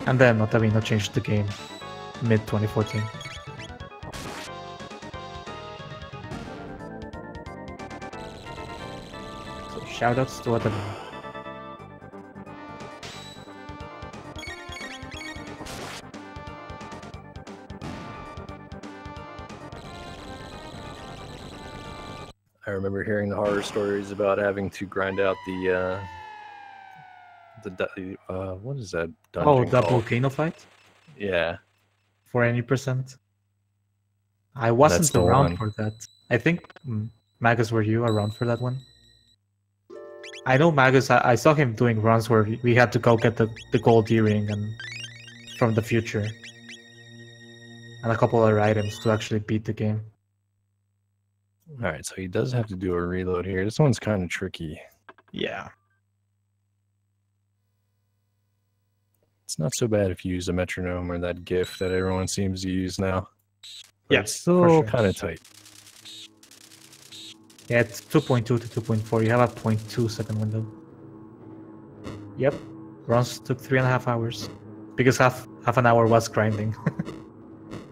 And then Otavino changed the game mid-2014. So shoutouts to Otavino. I remember hearing the horror stories about having to grind out the what is that dungeon Oh, the called? volcano fight? Yeah. For any percent. I wasn't around for that. I think Magus, were you around for that one? I know Magus, I saw him doing runs where we had to go get the gold earring and from the future. And a couple other items to actually beat the game. Alright, so he does have to do a reload here. This one's kind of tricky. Yeah. It's not so bad if you use a metronome or that GIF that everyone seems to use now. But Yeah, it's still sure. kind of tight. Yeah, it's 2.2 to 2.4. You have a 0.2 second window. Yep. Runs took 3.5 hours. Because half an hour was grinding.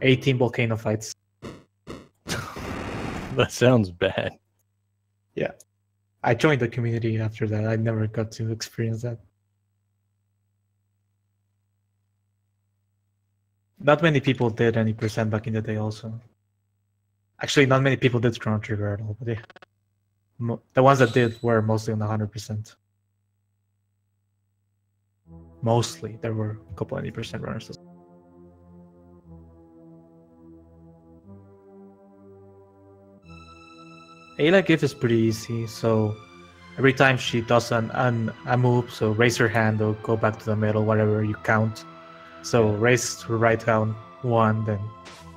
18 volcano fights. That sounds bad. Yeah. I joined the community after that. I never got to experience that. Not many people did any percent back in the day also. Actually, not many people did Chrono Trigger at all, but yeah. The ones that did were mostly on 100%. Mostly. There were a couple 80% runners. Ayla Gift is pretty easy, so every time she does a move, so raise her hand or go back to the middle, whatever you count. So raise to right hand 1, then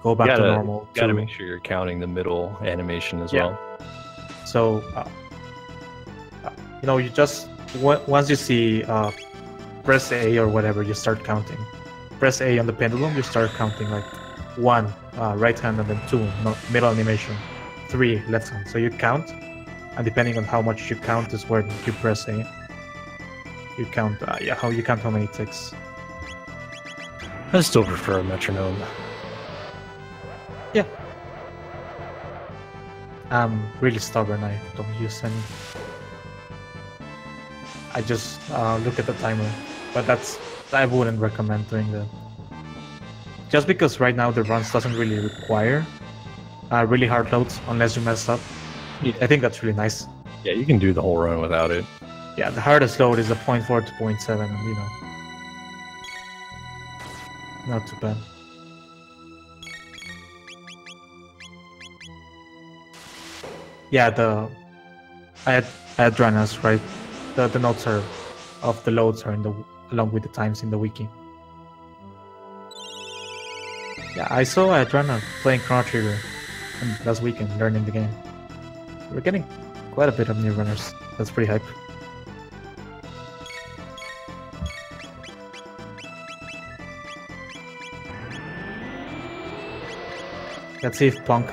go back to normal. Gotta make sure you're counting the middle animation as well. So, you know, you just once you see press A or whatever, you start counting. Press A on the pendulum, you start counting like 1 right hand and then 2 middle animation, 3 left hand. So you count, and depending on how much you count is where you press A. You count, how you count how many ticks. I still prefer a metronome. Yeah. I'm really stubborn. I don't use any. I just look at the timer, but I wouldn't recommend doing that. Just because right now the runs doesn't really require really hard loads unless you mess up. Yeah. I think that's really nice. Yeah, you can do the whole run without it. Yeah, the hardest load is the 0.4 to 0.7, you know. Not too bad. Yeah, I had runners, right? The notes are of the loads are along with the times in the wiki. Yeah, I saw Adrena playing Chrono Trigger last weekend, learning the game. We're getting quite a bit of new runners. That's pretty hype. Let's see if Punk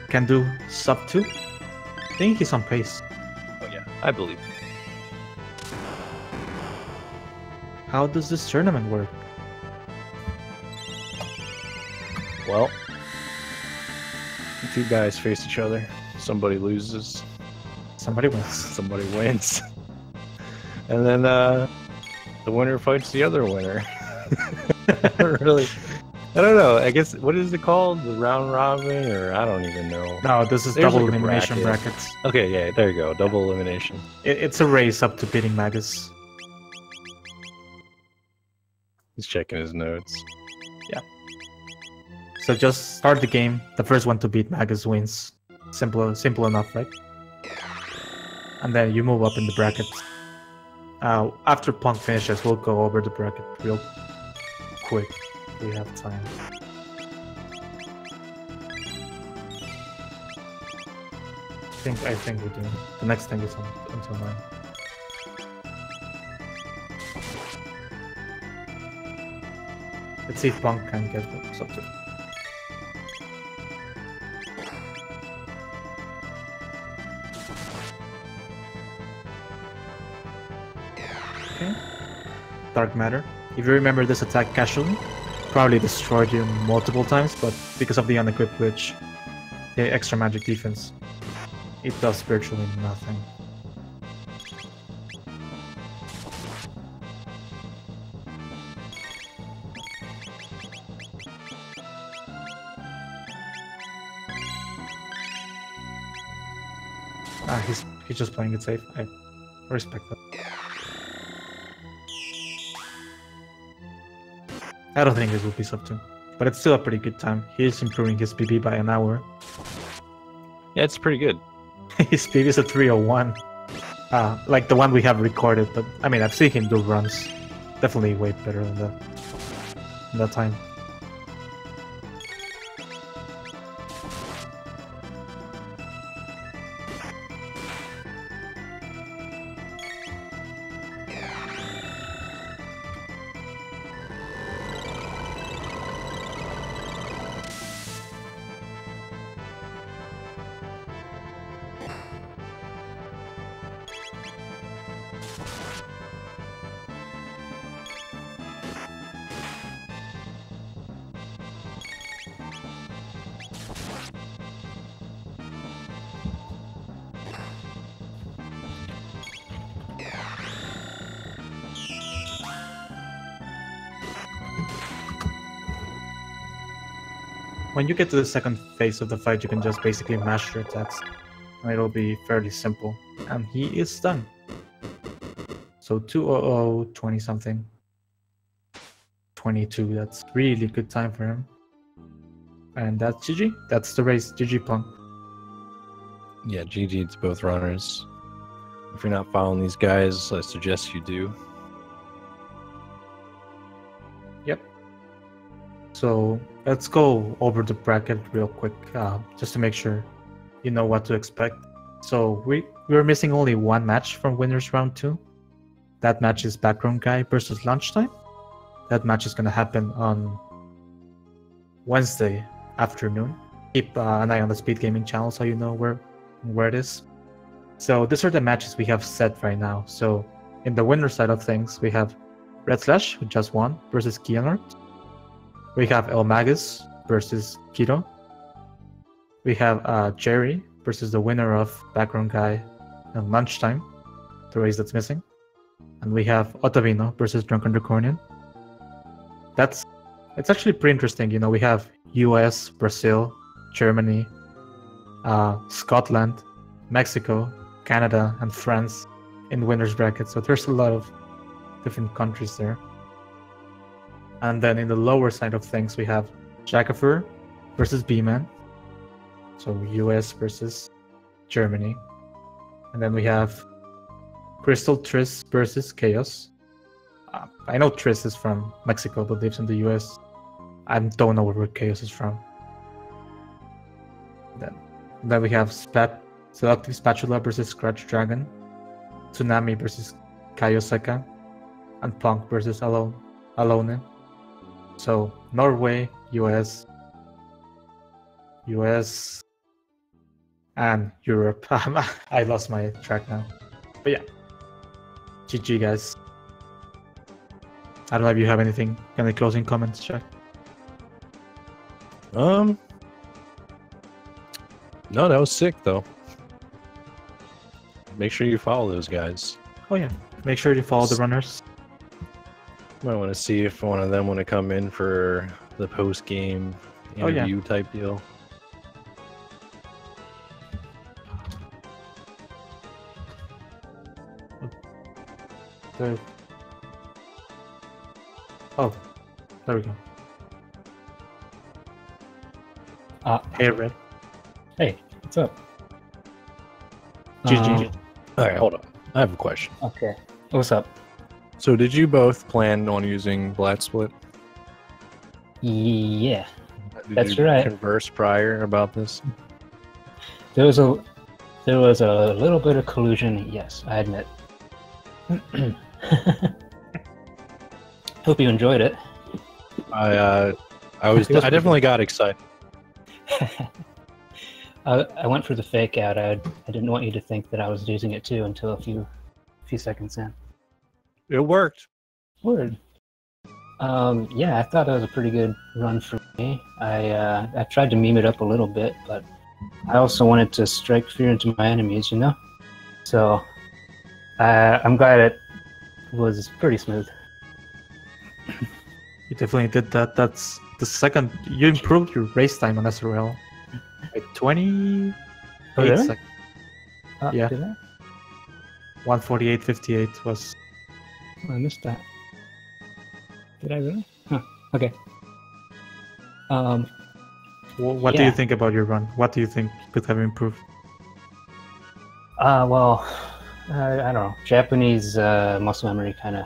can do sub 2. I think he's on pace. Oh yeah, I believe. How does this tournament work? Well, the 2 guys face each other. Somebody loses. Somebody wins. Somebody wins. And then the winner fights the other winner. I don't know. I guess, what is it called? The round robin? Or I don't even know. No, this is double elimination brackets. Okay, yeah, there you go. Double elimination. It's a race up to beating Magus. He's checking his notes. Yeah. So just start the game. The first one to beat Magus wins. Simple enough, right? And then you move up in the brackets. After Punk finishes, we'll go over the bracket real quick. We have time. I think we do. The next thing is until 9. Let's see if Punk can get the subject. Okay. Dark Matter. If you remember this attack casually, probably destroyed you multiple times, but because of the unequipped glitch, the extra magic defense, it does virtually nothing. He's just playing it safe. I respect that. I don't think this will be sub 2, but it's still a pretty good time. He is improving his PB by an hour. Yeah, it's pretty good. His PB is a 301. Like the one we have recorded, but I mean, I've seen him do runs. Definitely way better than that time. when you get to the second phase of the fight, you can just basically mash your attacks. And it'll be fairly simple. And he is done. So 200, 20 something. 22, that's really good time for him. And that's GG. That's the race. GG Punk. Yeah, GG to both runners. If you're not following these guys, I suggest you do. Yep. So let's go over the bracket real quick, just to make sure you know what to expect. So we're missing only one match from winners round 2. That match is Background Guy versus Lunchtime. That match is gonna happen on Wednesday afternoon. Keep an eye on the Speed Gaming channel so you know where it is. So these are the matches we have set right now. So in the winner side of things, we have Redslash, who just won, versus Keonard. We have El Magus versus Kiro. We have Jerry versus the winner of Background Guy and Lunchtime, the race that's missing. And we have Ottavino versus Drunken Draconian. It's actually pretty interesting. You know, we have US, Brazil, Germany, Scotland, Mexico, Canada, and France in winners bracket. So there's a lot of different countries there. And then in the lower side of things, we have Jackafer versus B-Man. So US versus Germany. And then we have Crystal Triss versus Chaos. I know Triss is from Mexico but lives in the US. I don't know where Chaos is from. Then we have Seductive Spatula versus Scratch Dragon. Tsunami versus Kaiosaka. And Punk versus Alone. So Norway, US, and Europe. I lost my track now. But yeah. GG guys. I don't know if you have any closing comments, Jack? No, that was sick though. Make sure you follow those guys. Oh yeah. Make sure you follow the runners. Might want to see if one of them want to come in for the post-game interview type deal. Oh, there we go. Hey, Red. Hey, what's up? GG. All right, hold on. I have a question. Okay, what's up? So did you both plan on using Black Split? Yeah, Did that's you right. converse prior about this? There was a little bit of collusion. Yes, I admit. Hope you enjoyed it. I definitely got excited. I went for the fake out. I didn't want you to think that I was using it too until a few seconds in. It worked. Word. Yeah, I thought it was a pretty good run for me. I tried to meme it up a little bit, but I also wanted to strike fear into my enemies, you know? So I'm glad it was pretty smooth. You definitely did that. That's the second. You improved your race time on SRL. Like 28 Oh, really? seconds. Yeah. Did I? 1:48.58 was. Oh, I missed that. Did I really? Huh. Okay. What do you think about your run? What do you think could have improved? Well, I don't know. Japanese muscle memory kind of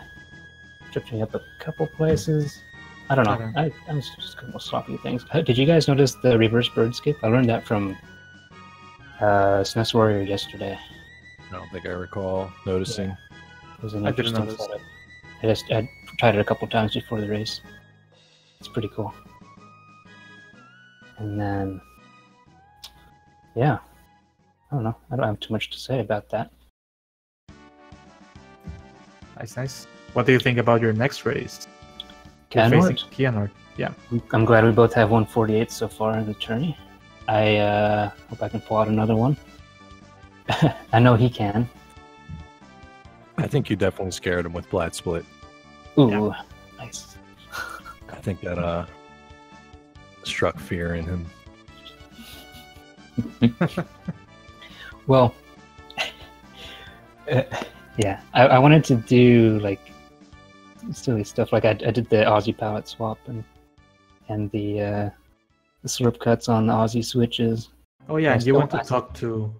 tripped me up a couple places. I don't know. Okay. I was just a couple sloppy things. Did you guys notice the reverse bird skip? I learned that from SNES Warrior yesterday. I don't think I recall noticing. It was an I didn't interesting notice. setup. I tried it a couple times before the race. It's pretty cool. And then, yeah, I don't know. I don't have too much to say about that. Nice. What do you think about your next race? You're Keonard? facing Keonard. Yeah. I'm glad we both have 148 so far in the tourney. I hope I can pull out another one. I know he can. I think you definitely scared him with Black Split. Ooh, Yeah. nice. I think that struck fear in him. Well, yeah, I wanted to do like silly stuff. Like I did the Aussie palette swap and the slurp cuts on the Aussie switches. Oh yeah, I and you still- want to I- talk to...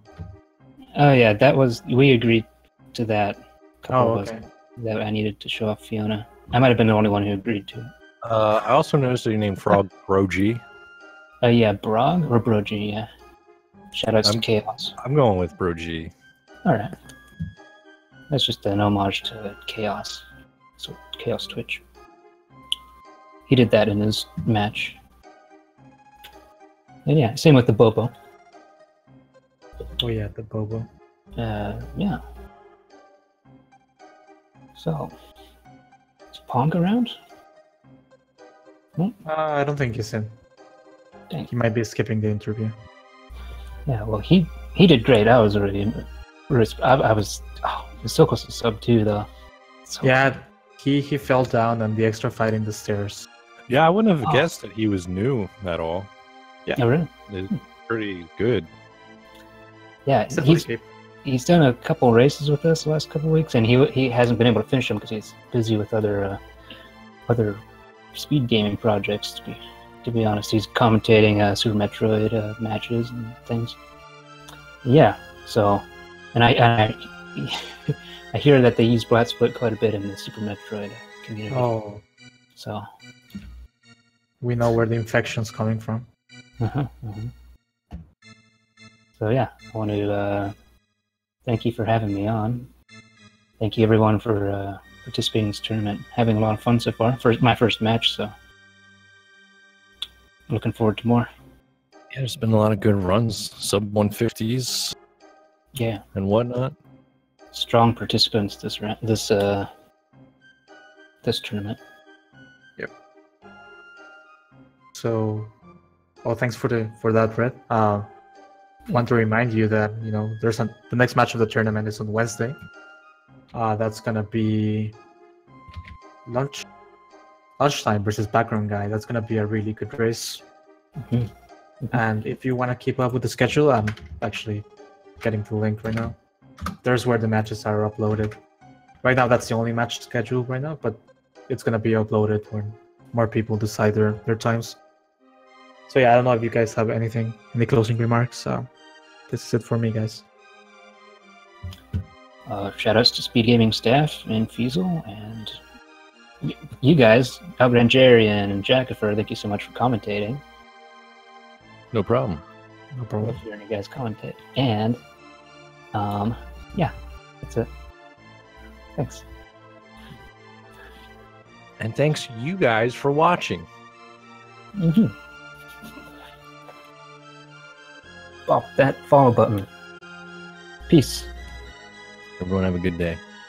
Oh yeah, we agreed to that. Couple Oh, of us, okay. that I needed to show off Fiona. I might have been the only one who agreed to it. I also noticed that you named Frog Brogy. Yeah, Brog or Brogy, yeah. Shoutouts to I'm- Chaos. I'm going with Brogy. Alright. That's just an homage to Chaos. So Chaos Twitch. He did that in his match. And yeah, same with the Bobo. Oh yeah, the Bobo. Yeah. So, is Pong around? I don't think he's in. Dang. He might be skipping the interview. Yeah, well, he did great. I was already, I was so close to sub 2 though. So, Yeah, he fell down on the extra fight in the stairs. Yeah, I wouldn't have Oh. guessed that he was new at all. Oh, really? It's pretty good. Yeah, He's definitely he's capable. he's done a couple races with us the last couple weeks, and he hasn't been able to finish them because he's busy with other speed gaming projects. To be honest, he's commentating Super Metroid matches and things. Yeah, so, and I I hear that they use Blat Split quite a bit in the Super Metroid community. Oh, So, we know where the infection's coming from. So yeah, I want to thank you for having me on. Thank you everyone for participating in this tournament. Having a lot of fun so far. My first match, so looking forward to more. Yeah, there's been a lot of good runs, sub 150s Yeah, and whatnot. strong participants this tournament. So, well, thanks for that, Red. Want to remind you that the next match of the tournament is on Wednesday. That's gonna be lunchtime versus Background Guy. That's gonna be a really good race. Mhm. And if you want to keep up with the schedule, I'm actually getting the link right now. There's where the matches are uploaded. Right now, that's the only match scheduled right now, but it's gonna be uploaded when more people decide their times. So yeah, I don't know if you guys have any closing remarks. This is it for me, guys. Shoutouts to Speed Gaming staff and Fiesel and you guys, Albert and Jerry and Jackifer. Thank you so much for commentating. No problem. No I problem. love hearing you guys commentate. And yeah, that's it. Thanks. And thanks you guys for watching. Mm-hmm. Bop that follow button. Peace. Everyone have a good day.